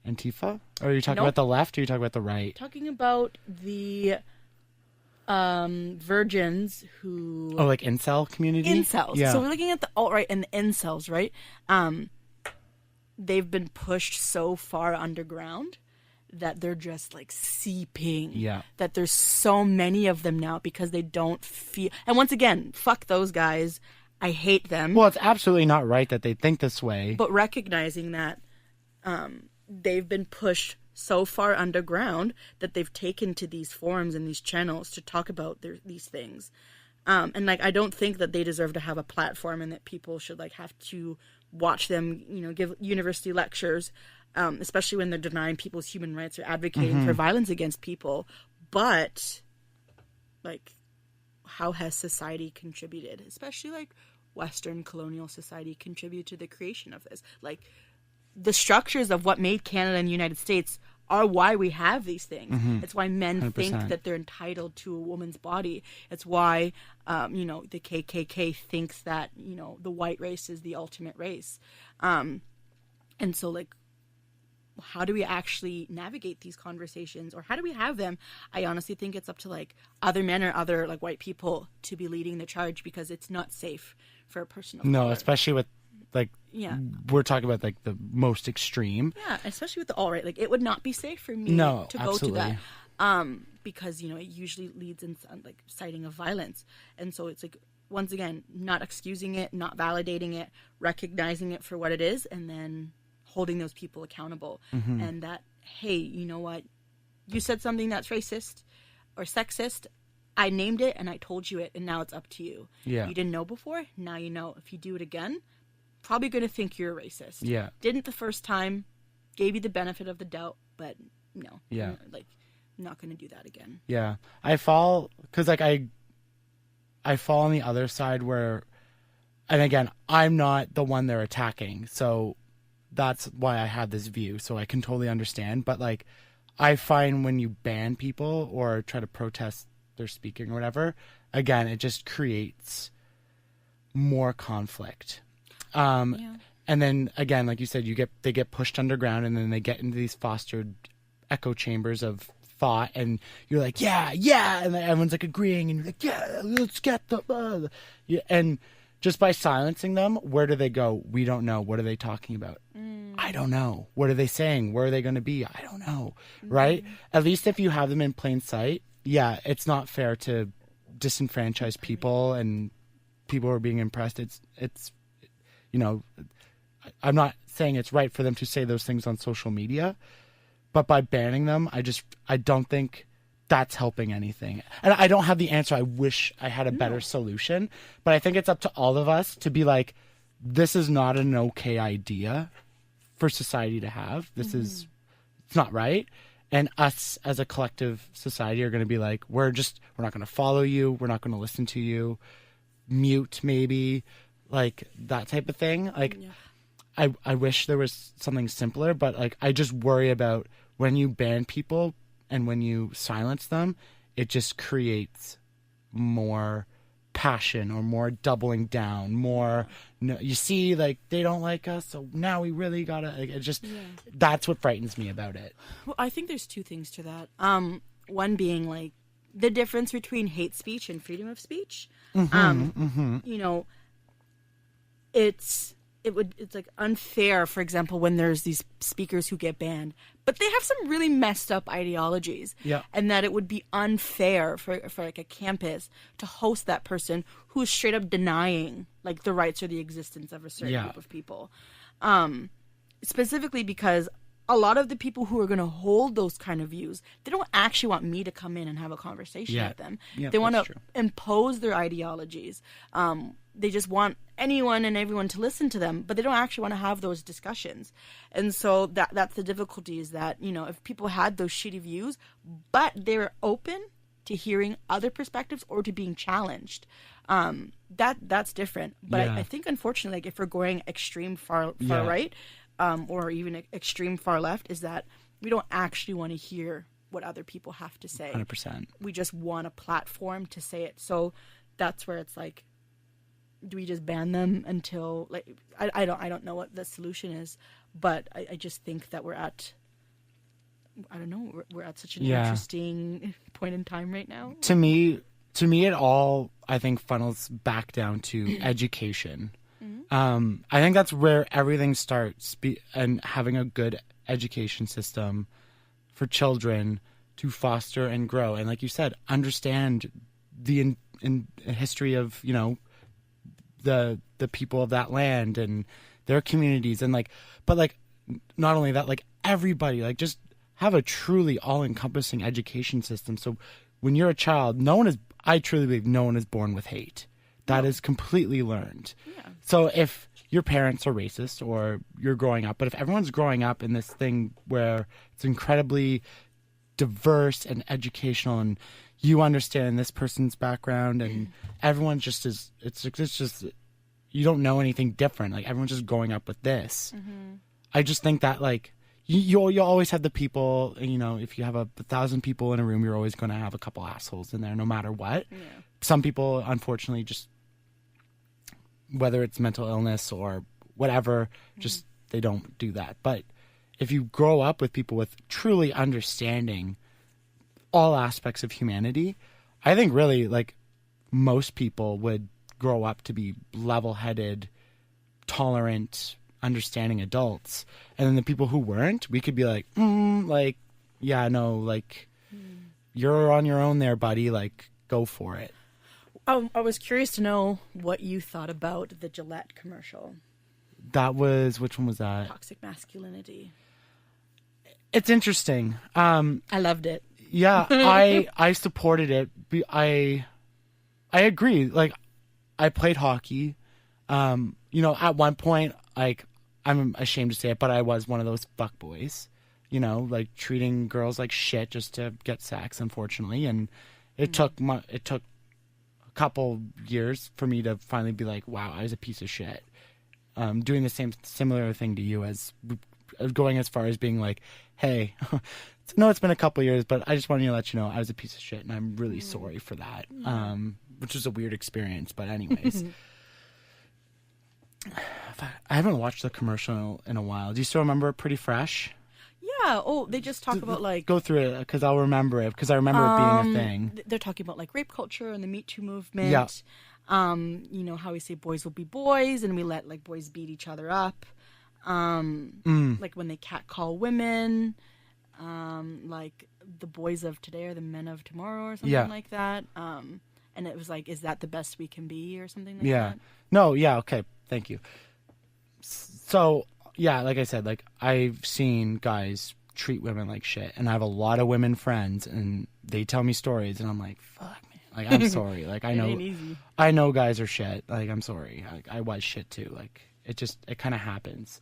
Antifa? Or are you talking about the left, or are you talking about the right? Talking about the virgins who... Oh, like incel community? Incels. Yeah. So we're looking at the alt-right and the incels, right? They've been pushed so far underground that they're just like seeping. Yeah. That there's so many of them now because they don't feel... And once again, fuck those guys. I hate them. Well, it's absolutely not right that they think this way. But recognizing that they've been pushed so far underground that they've taken to these forums and these channels to talk about these things. And like, I don't think that they deserve to have a platform and that people should like have to watch them, you know, give university lectures, especially when they're denying people's human rights or advocating for violence against people. But like, how has society contributed, especially like Western colonial society, contribute to the creation of this? Like, the structures of what made Canada and the United States are why we have these things. It's why men 100%. think that they're entitled to a woman's body. It's why, you know, the KKK thinks that, you know, the white race is the ultimate race. And so, like, how do we actually navigate these conversations, or how do we have them? I honestly think it's up to, like, other men or other, like, white people to be leading the charge, because it's not safe for a person of color. Especially with, like, we're talking about, like, the most extreme. Yeah, especially with the alt-right. Like, it would not be safe for me to go to that. Because, you know, it usually leads in, like, citing of violence. And so it's, like, once again, not excusing it, not validating it, recognizing it for what it is, and then holding those people accountable. And that, hey, you know what? You said something that's racist or sexist. I named it and I told you it, and now it's up to you. Yeah. You didn't know before, now you know. If you do it again, probably going to think you're a racist. Yeah. Didn't the first time, gave you the benefit of the doubt, but no. Yeah. Like, not going to do that again. Yeah. I fall, because, like, I fall on the other side where, and again, I'm not the one they're attacking, so that's why I had this view, so I can totally understand. But, like, I find when you ban people or try to protest their speaking or whatever, again, it just creates more conflict. And then again, like you said, they get pushed underground, and then they get into these fostered echo chambers of thought, and you're like, yeah, and then everyone's like agreeing, and you're like, yeah, let's get the and just by silencing them, where do they go? We don't know. What are they talking about? I don't know. What are they saying? Where are they going to be? I don't know. Right? At least if you have them in plain sight, yeah, it's not fair to disenfranchise people and people who are being impressed. It's you know, I'm not saying it's right for them to say those things on social media, but by banning them, I don't think that's helping anything. And I don't have the answer. I wish I had a better solution, but I think it's up to all of us to be like, this is not an okay idea for society to have. This is, it's not right. And us as a collective society are going to be like, we're not going to follow you. We're not going to listen to you. Mute, maybe, like that type of thing. Like, I wish there was something simpler, but like, I just worry about when you ban people and when you silence them, it just creates more passion or more doubling down, more, you see, like, they don't like us, so now we really gotta, like, it just, that's what frightens me about it. Well, I think there's two things to that. One being, like, the difference between hate speech and freedom of speech. You know, it's like unfair, for example, when there's these speakers who get banned, but they have some really messed up ideologies. Yeah. And that it would be unfair for like a campus to host that person who is straight up denying like the rights or the existence of a certain group of people. Specifically because a lot of the people who are going to hold those kind of views, they don't actually want me to come in and have a conversation with them. Yeah, they want to true. impose their ideologies. They just want anyone and everyone to listen to them, but they don't actually want to have those discussions. And so that's the difficulty, is that, you know, if people had those shitty views, but they're open to hearing other perspectives or to being challenged, that's different. But I think, unfortunately, like if we're going extreme far right, or even extreme far left, is that we don't actually want to hear what other people have to say. 100%. We just want a platform to say it. So that's where it's like, do we just ban them until, like, I don't know what the solution is, but I just think that we're at such an interesting point in time right now. To me, it all, I think, funnels back down to education. I think that's where everything starts, and having a good education system for children to foster and grow. And like you said, understand the in history of, you know, the people of that land and their communities, and like, but like, not only that, like everybody, like just have a truly all-encompassing education system. So when you're a child, I truly believe no one is born with hate. That is completely learned. Yeah. So if your parents are racist or you're growing up, but if everyone's growing up in this thing where it's incredibly diverse and educational, and you understand this person's background, and everyone's just it's just, you don't know anything different. Like everyone's just growing up with this. I just think that like you'll always have the people, you know, if you have 1,000 people in a room, you're always going to have a couple assholes in there no matter what. Yeah. Some people, unfortunately, just, whether it's mental illness or whatever, just they don't do that. But if you grow up with people with truly understanding all aspects of humanity, I think really like most people would grow up to be level-headed, tolerant, understanding adults. And then the people who weren't, we could be like, yeah, no, like you're on your own there, buddy. Like, go for it. I was curious to know what you thought about the Gillette commercial. That was, which one was that? Toxic masculinity. It's interesting. I loved it. Yeah, I supported it. I agree. Like, I played hockey. You know, at one point, like, I'm ashamed to say it, but I was one of those fuckboys. You know, like treating girls like shit just to get sex, unfortunately. And it took a couple years for me to finally be like, wow, I was a piece of shit. Doing the similar thing to you, as going as far as being like, hey, no, it's been a couple years, but I just wanted to let you know I was a piece of shit, and I'm really sorry for that. Which was a weird experience, but anyways. I haven't watched the commercial in a while. Do you still remember it pretty fresh? Yeah. Oh, they just talk about like... Go through it, because I'll remember it, because I remember it being a thing. They're talking about like rape culture and the Me Too movement. Yeah. You know, how we say boys will be boys, and we let like boys beat each other up. Like when they catcall women. Like the boys of today are the men of tomorrow, or something like that. And it was like, is that the best we can be, or something like that? No, yeah, okay, thank you. So, yeah, like I said, like I've seen guys treat women like shit, and I have a lot of women friends, and they tell me stories, and I'm like, fuck, man. Like, I'm sorry. Like, I know guys are shit. Like, I'm sorry. I was shit too. Like, it kind of happens.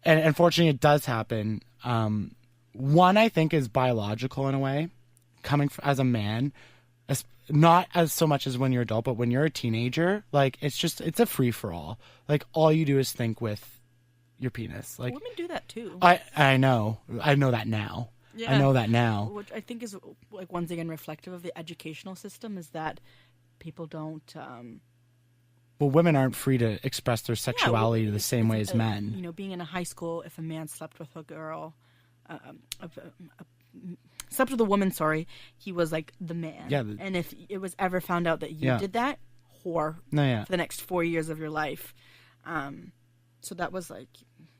And unfortunately, it does happen. One, I think, is biological in a way, coming as a man, not as so much as when you're adult, but when you're a teenager, like, it's a free-for-all. Like, all you do is think with your penis. Like, women do that too. I know that now. Yeah. I know that now. Which I think is, like, once again reflective of the educational system, is that people don't... Well, women aren't free to express their sexuality the same way as men. You know, being in a high school, if a man slept with a girl... slept with a woman, he was like the man. Yeah, and if it was ever found out that you did that, whore for the next 4 years of your life. So that was like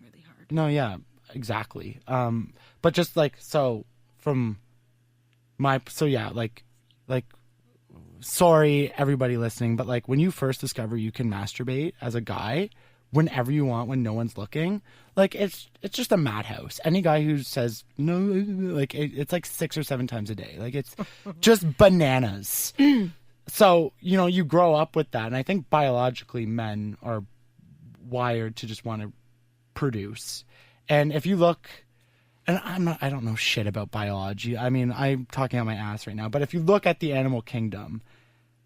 really hard. No, yeah, exactly. But just like, so from my, so yeah, like, sorry, everybody listening, but like when you first discover you can masturbate as a guy, whenever you want, when no one's looking, like it's just a madhouse. Any guy who says no, like it's like 6 or 7 times a day. Like it's just bananas. So, you know, you grow up with that. And I think biologically men are wired to just want to produce. And if you look, and I don't know shit about biology. I mean, I'm talking out my ass right now. But if you look at the animal kingdom,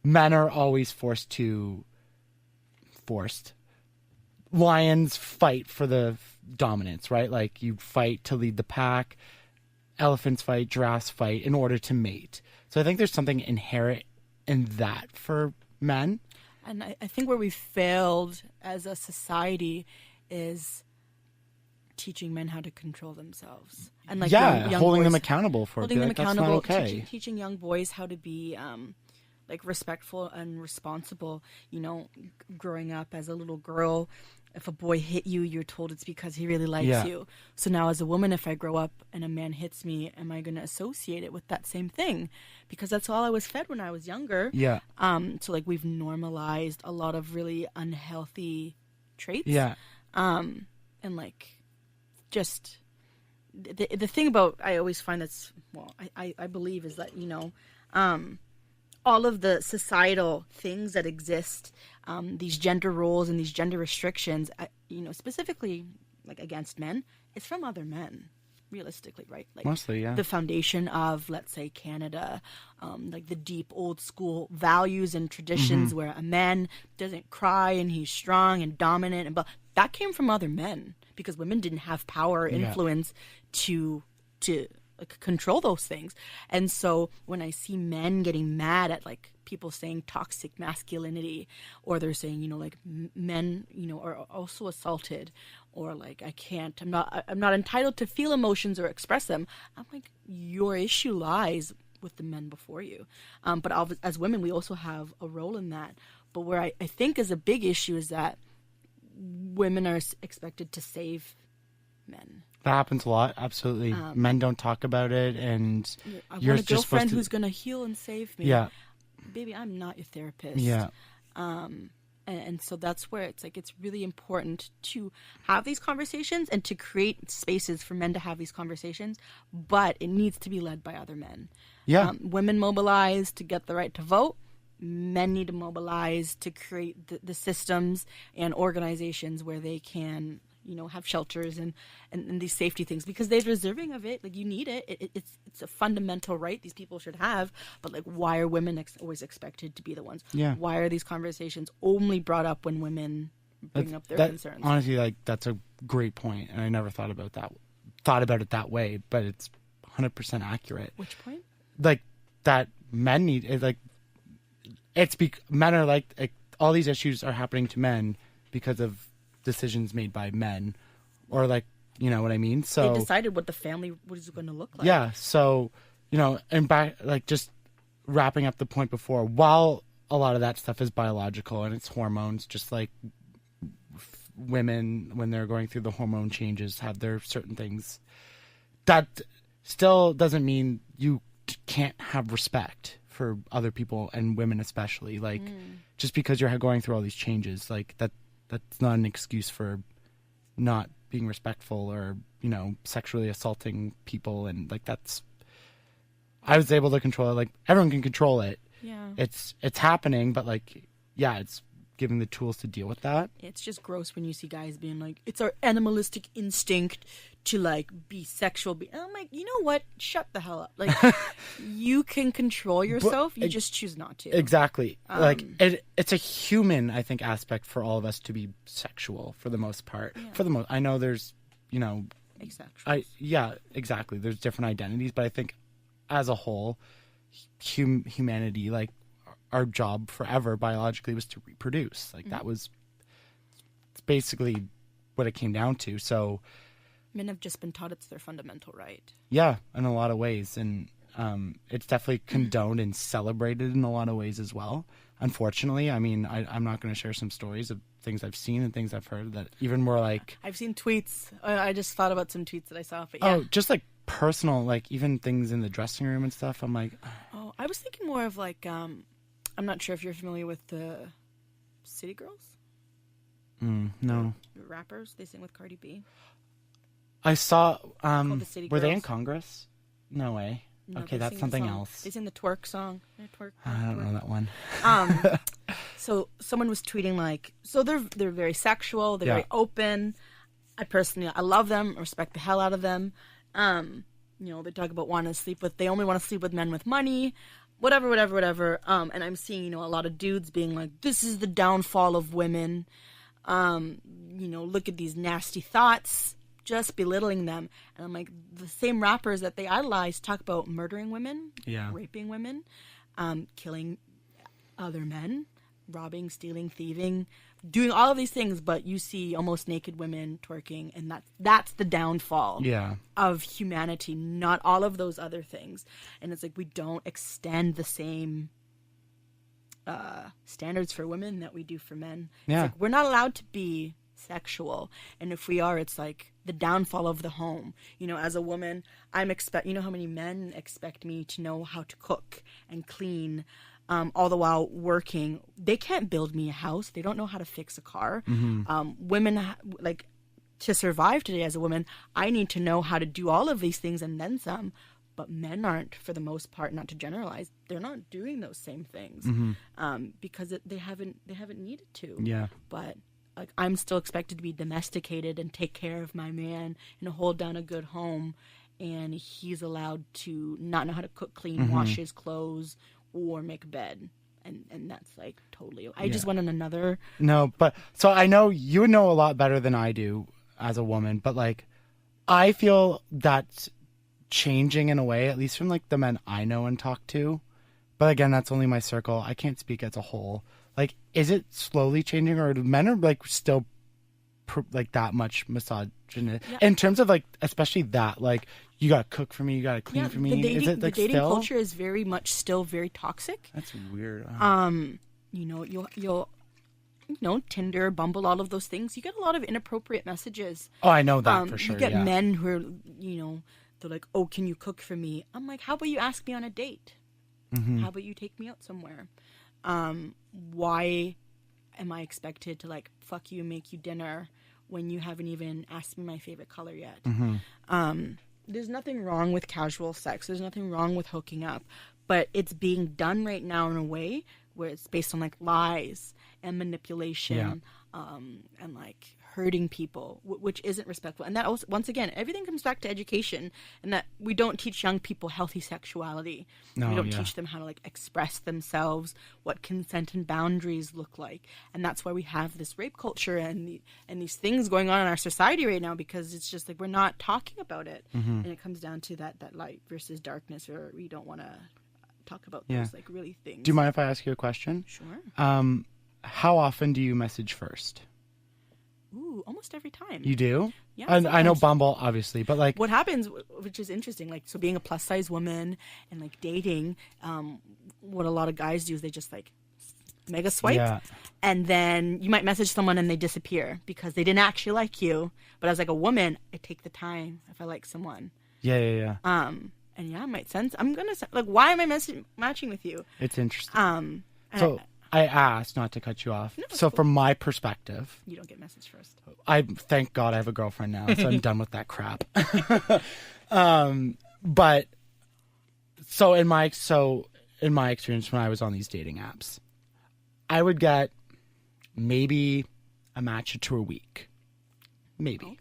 men are always forced. Lions fight for the dominance, right? Like you fight to lead the pack. Elephants fight, giraffes fight in order to mate. So I think there's something inherent in that for men. And I think where we failed as a society is teaching men how to control themselves. And like young holding boys, them accountable for it. holding them Like, that's accountable, not okay. teaching young boys how to be like respectful and responsible. You know, growing up as a little girl, if a boy hit you, you're told it's because he really likes you. So now as a woman, if I grow up and a man hits me, am I going to associate it with that same thing? Because that's all I was fed when I was younger. Yeah. So like we've normalized a lot of really unhealthy traits. Yeah. And like just the thing about, I always find that's, well, I believe is that, you know, all of the societal things that exist, these gender roles and these gender restrictions, you know, specifically like against men, it's from other men, realistically, right? Like mostly, yeah. The foundation of, let's say, Canada, like the deep old school values and traditions where a man doesn't cry and he's strong and dominant, and that came from other men because women didn't have power or influence to like control those things. And so when I see men getting mad at like people saying toxic masculinity, or they're saying, you know, like men, you know, are also assaulted, or like I'm not entitled to feel emotions or express them, I'm like, your issue lies with the men before you. But as women, we also have a role in that. But where I think is a big issue is that women are expected to save men. That happens a lot, absolutely. Men don't talk about it, and I want a girlfriend who's going to heal and save me. Yeah. Baby, I'm not your therapist. Yeah. And so that's where it's like it's really important to have these conversations and to create spaces for men to have these conversations, but it needs to be led by other men. Yeah. Women mobilize to get the right to vote. Men need to mobilize to create the systems and organizations where they can, you know, have shelters and these safety things, because they're deserving of it. Like, you need it. It's a fundamental right these people should have. But like, why are women always expected to be the ones? Yeah. Why are these conversations only brought up when women bring up their concerns? Honestly, like, that's a great point, and I never thought about it that way. But it's 100% accurate. Which point? Like that men need, like, men are like all these issues are happening to men because of decisions made by men, or like, you know what I mean? So they decided what the family was going to look like. Yeah. So, you know, and back, like, just wrapping up the point before, while a lot of that stuff is biological and it's hormones, just like women, when they're going through the hormone changes, have their certain things, that still doesn't mean you can't have respect for other people, and women especially. Like, just because you're going through all these changes, like, that's not an excuse for not being respectful or, you know, sexually assaulting people. And like, I was able to control it. Like, everyone can control it. Yeah. It's happening, but like, yeah, it's giving the tools to deal with that. It's just gross when you see guys being like, it's our animalistic instinct to like be sexual. And I'm like, you know what? Shut the hell up. Like, you can control yourself. You just choose not to. Exactly. Like, it's a human, I think, aspect for all of us to be sexual for the most part. Yeah. For the most, I know there's, you know, exactly. Yeah, exactly. There's different identities, but I think as a whole, humanity, like, our job forever biologically was to reproduce. Like, that was basically what it came down to. So men have just been taught it's their fundamental right. Yeah, in a lot of ways. And it's definitely condoned and celebrated in a lot of ways as well. Unfortunately, I mean, I'm not going to share some stories of things I've seen and things I've heard that even more like... I've seen tweets. I just thought about some tweets that I saw. But yeah. Oh, just like personal, like even things in the dressing room and stuff. I'm like... Oh, I was thinking more of like, I'm not sure if you're familiar with the City Girls. No. The rappers, they sing with Cardi B. I saw, the City were they in Girls. Congress? No way. No, Okay, they that's sing the something song. else. They sing the twerk song. Twerk, I don't know that one. So someone was tweeting like, so they're very sexual, they're very open. I love them, respect the hell out of them. They talk about wanting to sleep with, they only want to sleep with men with money, whatever. And I'm seeing, a lot of dudes being like, this is the downfall of women. Look at these nasty thoughts, just belittling them. And I'm like, the same rappers that they idolize talk about murdering women, raping women, killing other men, robbing, stealing, thieving, doing all of these things, but you see almost naked women twerking, and that's the downfall of humanity, not all of those other things. And it's like we don't extend the same standards for women that we do for men. Yeah. It's like we're not allowed to be sexual, and if we are, it's like the downfall of the home. As a woman, I'm how many men expect me to know how to cook and clean, all the while working. They can't build me a house. They don't know how to fix a car. Women, like, to survive today as a woman, I need to know how to do all of these things and then some. But men aren't, for the most part, not to generalize, they're not doing those same things because they haven't needed to. Yeah. But like, I'm still expected to be domesticated and take care of my man and hold down a good home, and he's allowed to not know how to cook, clean, wash his clothes, or make a bed. And that's like totally... I just went on another... No, but... So I know you would know a lot better than I do as a woman, but like, I feel that's changing in a way, at least from like the men I know and talk to. But again, that's only my circle. I can't speak as a whole. Like, is it slowly changing, or do men are like still like that much misogynist in terms of like, especially that, like, you gotta cook for me, you gotta clean for me? Is it like the dating still? culture is very much still very toxic. That's weird. You'll Tinder, Bumble, all of those things. You get a lot of inappropriate messages. Oh, I know that for sure. You get men who are, they're like, oh, can you cook for me? I'm like, how about you ask me on a date? How about you take me out somewhere? Why am I expected to like fuck you, make you dinner when you haven't even asked me my favorite color yet? There's nothing wrong with casual sex. There's nothing wrong with hooking up, but it's being done right now in a way where it's based on like lies and manipulation, and like hurting people, which isn't respectful. And that also, once again, everything comes back to education, and that we don't teach young people healthy sexuality. We don't teach them how to like express themselves, what consent and boundaries look like. And that's why we have this rape culture and these things going on in our society right now, because it's just like we're not talking about it. And it comes down to that light versus darkness, where we don't want to talk about those like really things. Do you mind if I ask you a question? Sure. How often do you message first? Ooh, almost every time. You do? Yeah. And I know Bumble, obviously, but like... What happens, which is interesting, like, so being a plus-size woman and, like, dating, what a lot of guys do is they just, like, mega swipe. Yeah. And then you might message someone and they disappear because they didn't actually like you. But as, like, a woman, I take the time if I like someone. Yeah. And, yeah, it might sense. I'm going to... Like, why am I matching with you? It's interesting. I asked, not to cut you off. No, so cool. From my perspective, you don't get message first. Thank God I have a girlfriend now, so I'm done with that crap. But so in my experience when I was on these dating apps, I would get maybe a match or two a week, maybe.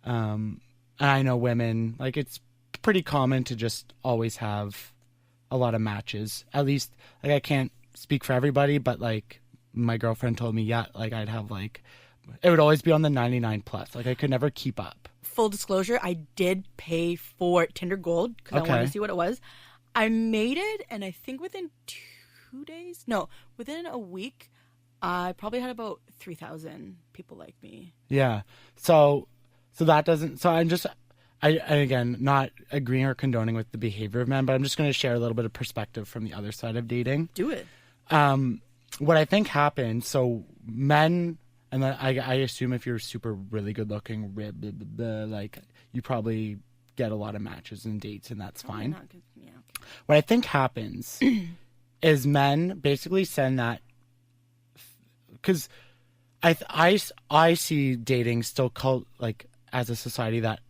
And I know women, like, it's pretty common to just always have a lot of matches. At least, like, I can't speak for everybody, but like my girlfriend told me, like I'd have like, it would always be on the 99 plus. Like I could never keep up. Full disclosure, I did pay for Tinder Gold because I wanted to see what it was. I made it, and I think within within a week, I probably had about 3,000 people like me. Yeah. So that doesn't. So I'm just. I again, not agreeing or condoning with the behavior of men, but I'm just going to share a little bit of perspective from the other side of dating. Do it. what I think happens, so men, and I assume if you're super really good looking, like you probably get a lot of matches and dates, and that's fine. Not good. Yeah. Okay. What I think happens is men basically send that, because I see dating still like as a society that,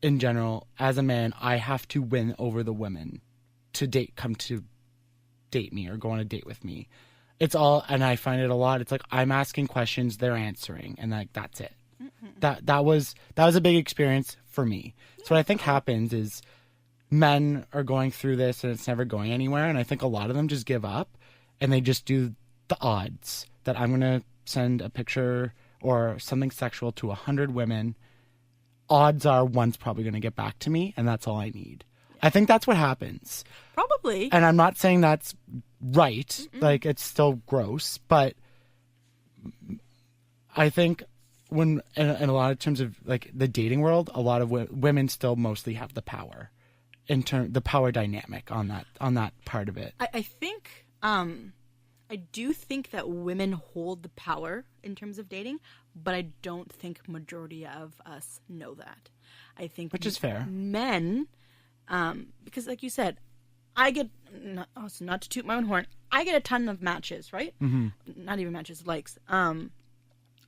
in general, as a man, I have to win over the women to come to date me or go on a date with me. It's all, and I find it a lot. It's like I'm asking questions, they're answering, and like that's it. That was a big experience for me. So what I think happens is men are going through this and it's never going anywhere, and I think a lot of them just give up and they just do the odds that I'm gonna send a picture or something sexual to 100 women. Odds are one's probably gonna get back to me, and that's all I need. I think that's what happens. Probably. And I'm not saying that's right. Like, it's still gross. But I think when, in a lot of terms of, like, the dating world, a lot of women still mostly have the power. The power dynamic on that part of it. I think, I do think that women hold the power in terms of dating, but I don't think majority of us know that. I think... Which is fair. Men... because like you said, I get, not to toot my own horn, I get a ton of matches, right? Mm-hmm. Not even matches, likes. And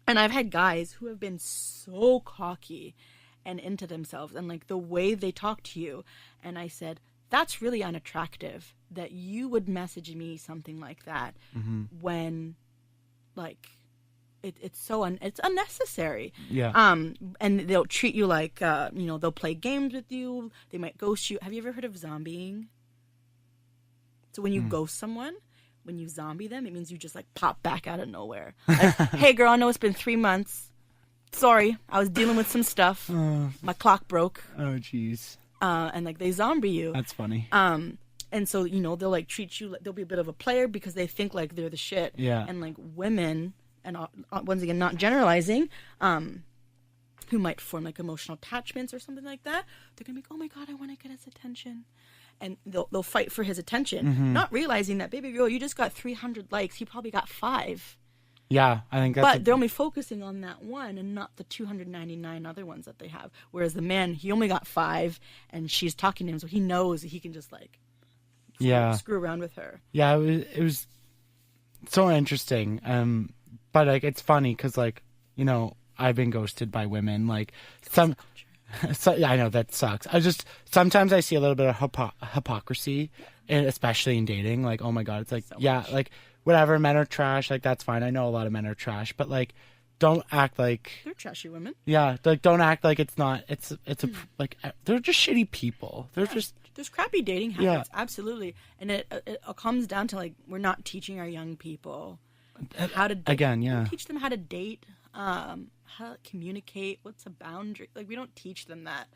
I've had guys who have been so cocky and into themselves and like the way they talk to you. And I said, that's really unattractive that you would message me something like that when like it's unnecessary. Yeah. And they'll treat you like, they'll play games with you. They might ghost you. Have you ever heard of zombieing? So when you ghost someone, when you zombie them, it means you just like pop back out of nowhere. Like, hey girl, I know it's been 3 months. Sorry, I was dealing with some stuff. My clock broke. Oh, jeez. And like they zombie you. That's funny. And so, they'll like treat you, they'll be a bit of a player because they think like they're the shit. Yeah. And like women, and once again, not generalizing, who might form like emotional attachments or something like that, they're gonna be like, oh my god, I want to get his attention, and they'll fight for his attention, not realizing that, baby girl, you just got 300 likes, he probably got 5. Yeah, I think that's... But they're only focusing on that one and not the 299 other ones that they have. Whereas the man, he only got 5, and she's talking to him, so he knows that he can just like screw around with her. Yeah, it was so interesting. But like, it's funny because like, I've been ghosted by women. Like so, I know that sucks. Sometimes I see a little bit of hypocrisy, and especially in dating. Like, oh my god, it's like, so much. Like whatever, men are trash. Like that's fine. I know a lot of men are trash, but like, don't act like they're trashy women. Yeah, like don't act like it's not. It's like they're just shitty people. They're just. There's crappy dating habits, absolutely, and it comes down to like we're not teaching our young people how to date. Again, yeah. We teach them how to date, how to communicate, what's a boundary. Like we don't teach them that,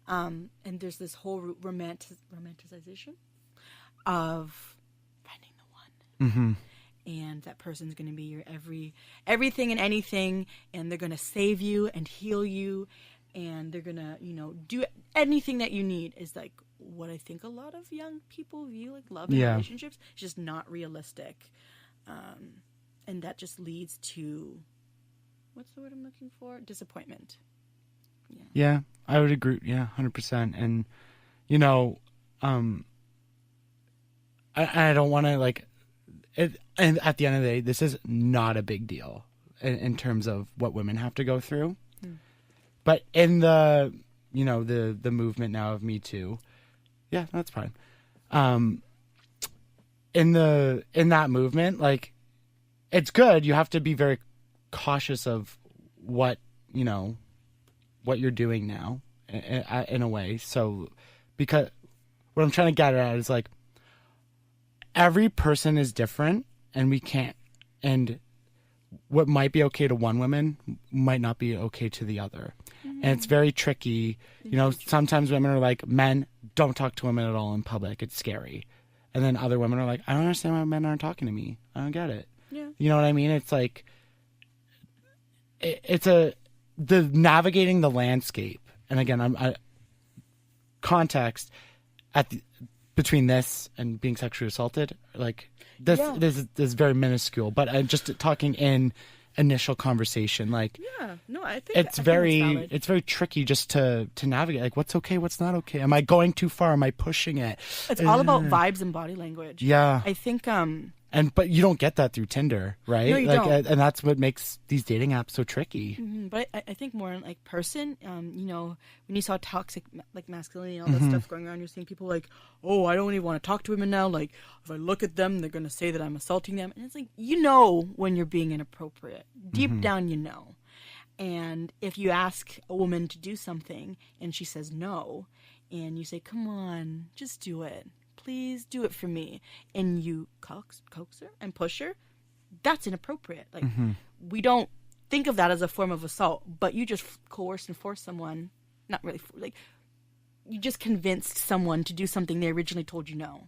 and there's this whole romanticization of finding the one, and that person's going to be your everything and anything, and they're going to save you and heal you, and they're going to do anything that you need. Is like what I think a lot of young people view like love and relationships. It's just not realistic. And that just leads to, what's the word I'm looking for? Disappointment. Yeah, I would agree. Yeah, 100%. And, I don't want to like, and at the end of the day, this is not a big deal in terms of what women have to go through. But in the, the movement now of Me Too, yeah, that's fine. In that movement, like, it's good. You have to be very cautious of what you're doing now in a way. So, because what I'm trying to get at is like, every person is different and what might be okay to one woman might not be okay to the other. And it's very tricky. Sometimes women are like, men don't talk to women at all in public. It's scary. And then other women are like, I don't understand why men aren't talking to me. I don't get it. Yeah. You know what I mean? It's like, the navigating the landscape. And again, context between this and being sexually assaulted, like this is very minuscule. But I'm just talking in initial conversation, like I think it's very tricky just to navigate, like what's okay, what's not okay, am I going too far, am I pushing it? It's all about vibes and body language. I think but you don't get that through Tinder, right? No, you don't. And that's what makes these dating apps so tricky. But I think more in like person, when you saw toxic like masculinity and all that stuff going around, you're seeing people like, oh, I don't even want to talk to women now. Like if I look at them, they're going to say that I'm assaulting them. And it's like, when you're being inappropriate. Deep down, you know. And if you ask a woman to do something and she says no, and you say, come on, just do it. Please do it for me. And you coax her and push her, that's inappropriate. Like, we don't think of that as a form of assault, but you just coerce and force someone, not really, like, you just convinced someone to do something they originally told you no.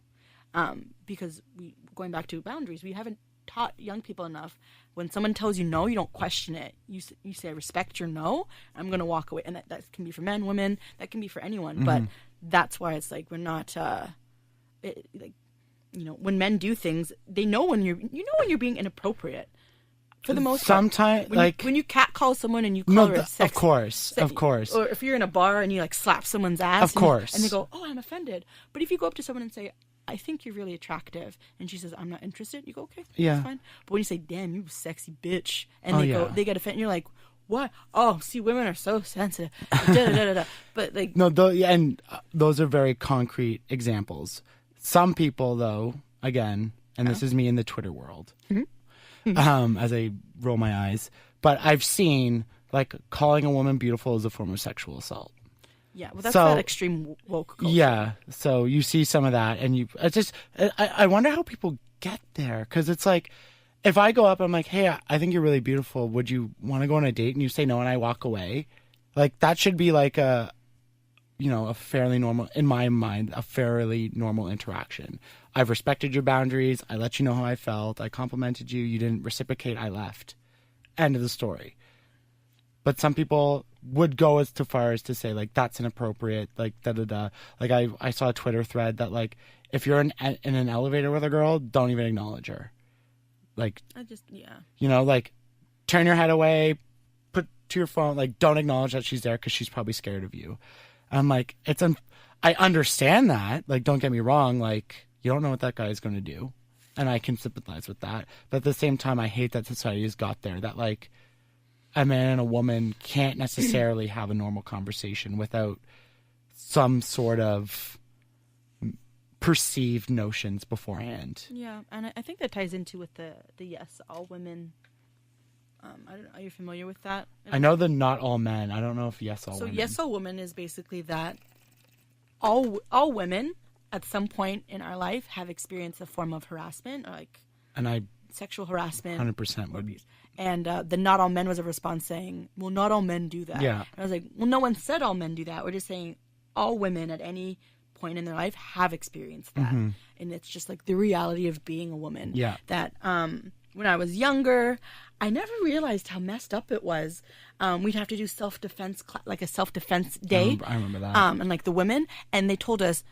Because going back to boundaries, we haven't taught young people enough. When someone tells you no, you don't question it. You say, I respect your no, I'm going to walk away. And that can be for men, women, that can be for anyone. But that's why it's like, we're not, when men do things, they know when you're being inappropriate. For the most part. Sometimes, when you catcall someone and you call her a sex, of course. Or if you're in a bar and you like slap someone's ass, of course, and they go, oh, I'm offended. But if you go up to someone and say, I think you're really attractive, and she says, I'm not interested, you go, okay, that's fine. But when you say, damn, you sexy bitch, and they get offended, you're like, what? Oh, see, women are so sensitive. But like, and those are very concrete examples. Some people, though, again, and this is me in the Twitter world, as I roll my eyes, but I've seen like calling a woman beautiful is a form of sexual assault. Yeah, well, that's that extreme woke culture. Yeah, so you see some of that, and I wonder how people get there, because it's like, if I go up, I'm like, hey, I think you're really beautiful. Would you want to go on a date? And you say no, and I walk away. Like, that should be like a fairly normal, in my mind, a fairly normal interaction. I've respected your boundaries. I let you know how I felt. I complimented you. You didn't reciprocate. I left. End of the story. But some people would go as far as to say, like, that's inappropriate, like, da-da-da. Like, I saw a Twitter thread that, like, if you're in an elevator with a girl, don't even acknowledge her. Like, like, turn your head away, put to your phone, like, don't acknowledge that she's there because she's probably scared of you. I'm like, I understand that. Like, don't get me wrong. Like, you don't know what that guy is going to do. And I can sympathize with that. But at the same time, I hate that society has got there. That, like, a man and a woman can't necessarily have a normal conversation without some sort of perceived notions beforehand. Yeah, and I think that ties into with the yes, all women. I don't know, are you familiar with that? I know the not all men. I don't know if yes, all women. So yes, all women is basically that all women at some point in our life have experienced a form of harassment, or like sexual harassment. 100% would be. And the not all men was a response saying, well, not all men do that. Yeah. And I was like, well, no one said all men do that. We're just saying all women at any point in their life have experienced that. And it's just like the reality of being a woman. Yeah. That when I was younger, I never realized how messed up it was. We'd have to do self-defense, like a self-defense day. I remember that. And like the women, and they told us,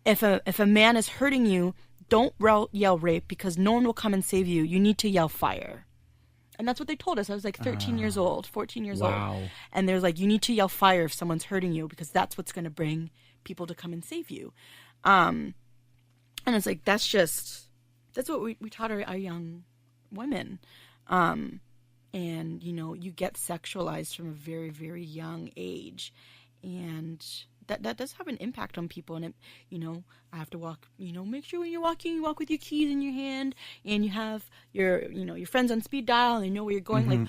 if a man is hurting you, don't yell rape because no one will come and save you. You need to yell fire. And that's what they told us. I was like 13 years old, 14 years old. And they're like, you need to yell fire if someone's hurting you because that's what's going to bring people to come and save you. And it's like, that's what we taught our young women. And, you get sexualized from a very, very young age. And that does have an impact on people. And, I have to walk, make sure when you're walking, you walk with your keys in your hand and you have your friends on speed dial and they know where you're going. Like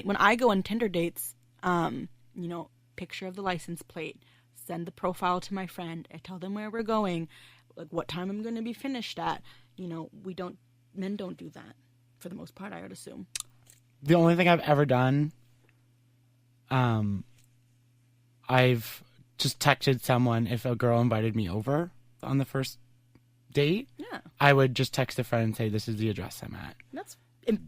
when I go on Tinder dates, picture of the license plate, send the profile to my friend. I tell them where we're going, like what time I'm going to be finished at. Men don't do that for the most part, I would assume. The only thing I've ever done, I've just texted someone if a girl invited me over on the first date. Yeah. I would just text a friend and say, this is the address I'm at.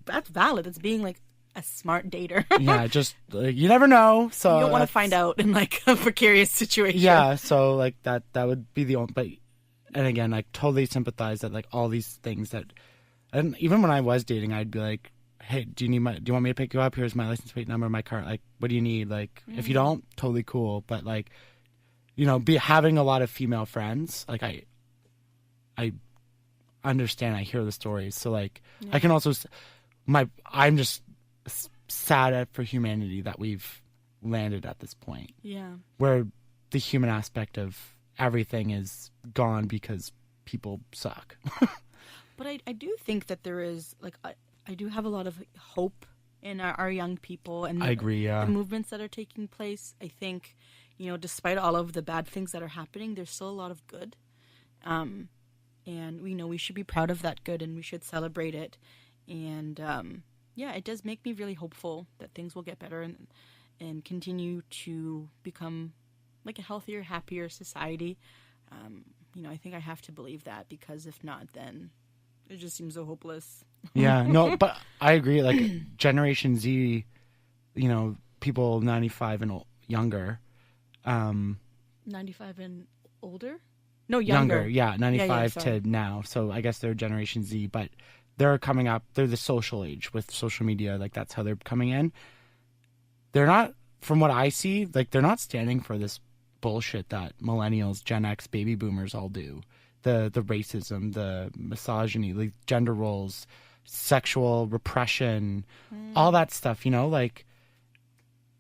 That's valid. That's being like a smart dater. Yeah, just you never know. So you don't want to find out in like a precarious situation. Yeah, so like that would be the only. But and again, like totally sympathize that like all these things that, and even when I was dating, I'd be like, hey, do you want me to pick you up? Here's my license plate number, my car. Like, what do you need? Like, if you don't, totally cool. But like, you know, having a lot of female friends, like I understand. I hear the stories. So like, I can also, I'm just sad for humanity that we've landed at this point. Yeah. Where the human aspect of everything is gone because people suck. But I do think that there is, like, I do have a lot of hope in our young people and I agree, yeah. the movements that are taking place. I think, you know, despite all of the bad things that are happening, there's still a lot of good. And we know we should be proud of that good and we should celebrate it. And yeah, it does make me really hopeful that things will get better and continue to become like a healthier, happier society. You know, I think I have to believe that, because if not, then it just seems so hopeless. Yeah, no, but I agree. Like Generation Z, you know, people 95 and younger. 95 and older? No, younger. Yeah, 95 sorry. to now. So I guess they're Generation Z, but they're coming up. They're the social age with social media. Like that's how they're coming in. They're not, from what I see, like they're not standing for this bullshit that millennials, Gen X, baby boomers all do. The racism, the misogyny, like gender roles, sexual repression, all that stuff, you know, like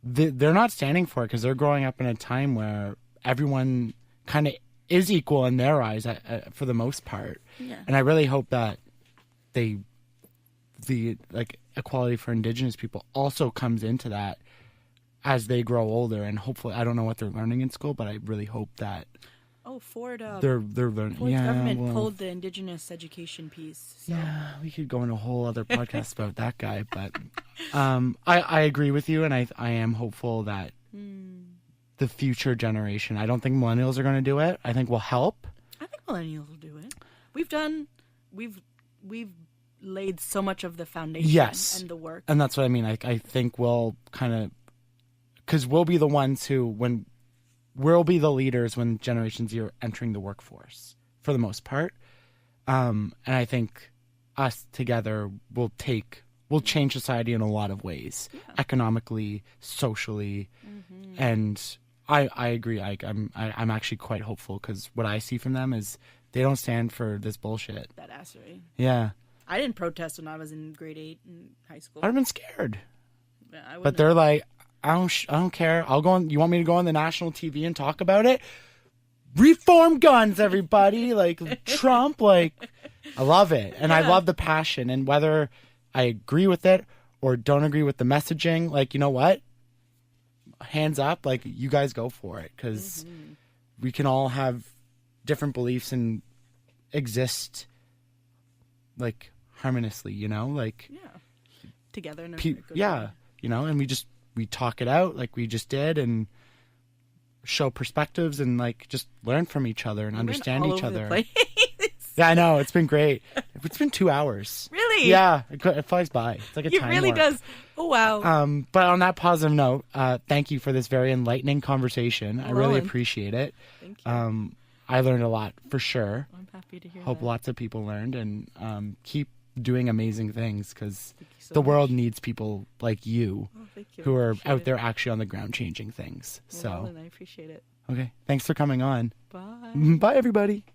they're not standing for it because they're growing up in a time where everyone kind of is equal in their eyes for the most part. Yeah. And I really hope that the like equality for Indigenous people also comes into that as they grow older, and hopefully, I don't know what they're learning in school, but I really hope that Ford. They're learning. Ford's Yeah, government pulled the Indigenous education piece. So. Yeah, we could go into a whole other podcast about that guy, but I agree with you, and I am hopeful that the future generation. I don't think millennials are going to do it. I think we'll help. I think millennials will do it. We've laid so much of the foundation. Yes, and the work, and that's what I mean. I think we'll kind of, because we'll be the ones who we'll be the leaders when Generation Z are entering the workforce for the most part. And I think us together will change society in a lot of ways, economically, socially. And I agree. I'm actually quite hopeful, because what I see from them is they don't stand for this bullshit. That assery. Yeah. I didn't protest when I was in grade 8 in high school. I'd have been scared. Yeah, but they're like, I don't care. I'll go on. You want me to go on the national TV and talk about it? Reform guns, everybody. Like Trump. Like, I love it, and I love the passion. And whether I agree with it or don't agree with the messaging, like, you know what? Hands up. Like, you guys go for it, because we can all have different beliefs and exist like harmoniously. You know, like together. You know, and we talk it out like we just did, and show perspectives, and like just learn from each other and understand each other. Yeah, I know. It's been great. It's been 2 hours. Really? Yeah. It flies by. It's like a time It really warp. does. Oh, wow. But on that positive note, thank you for this very enlightening conversation. I really Roland. appreciate it. Thank you. I learned a lot for sure. I'm happy to hear Hope that. lots of people learned, and keep doing amazing things, because so the world much. needs people like you, Thank you. who are Appreciate out it. there actually on the ground changing things. Well, So, Roland, I appreciate it. okay. Thanks for coming on. Bye. Bye, everybody.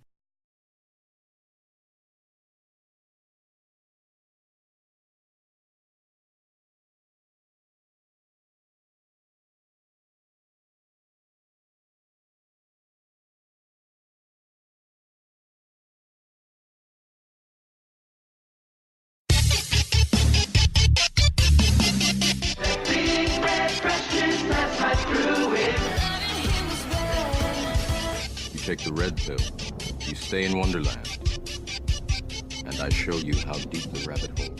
You take the red pill, you stay in Wonderland, and I show you how deep the rabbit hole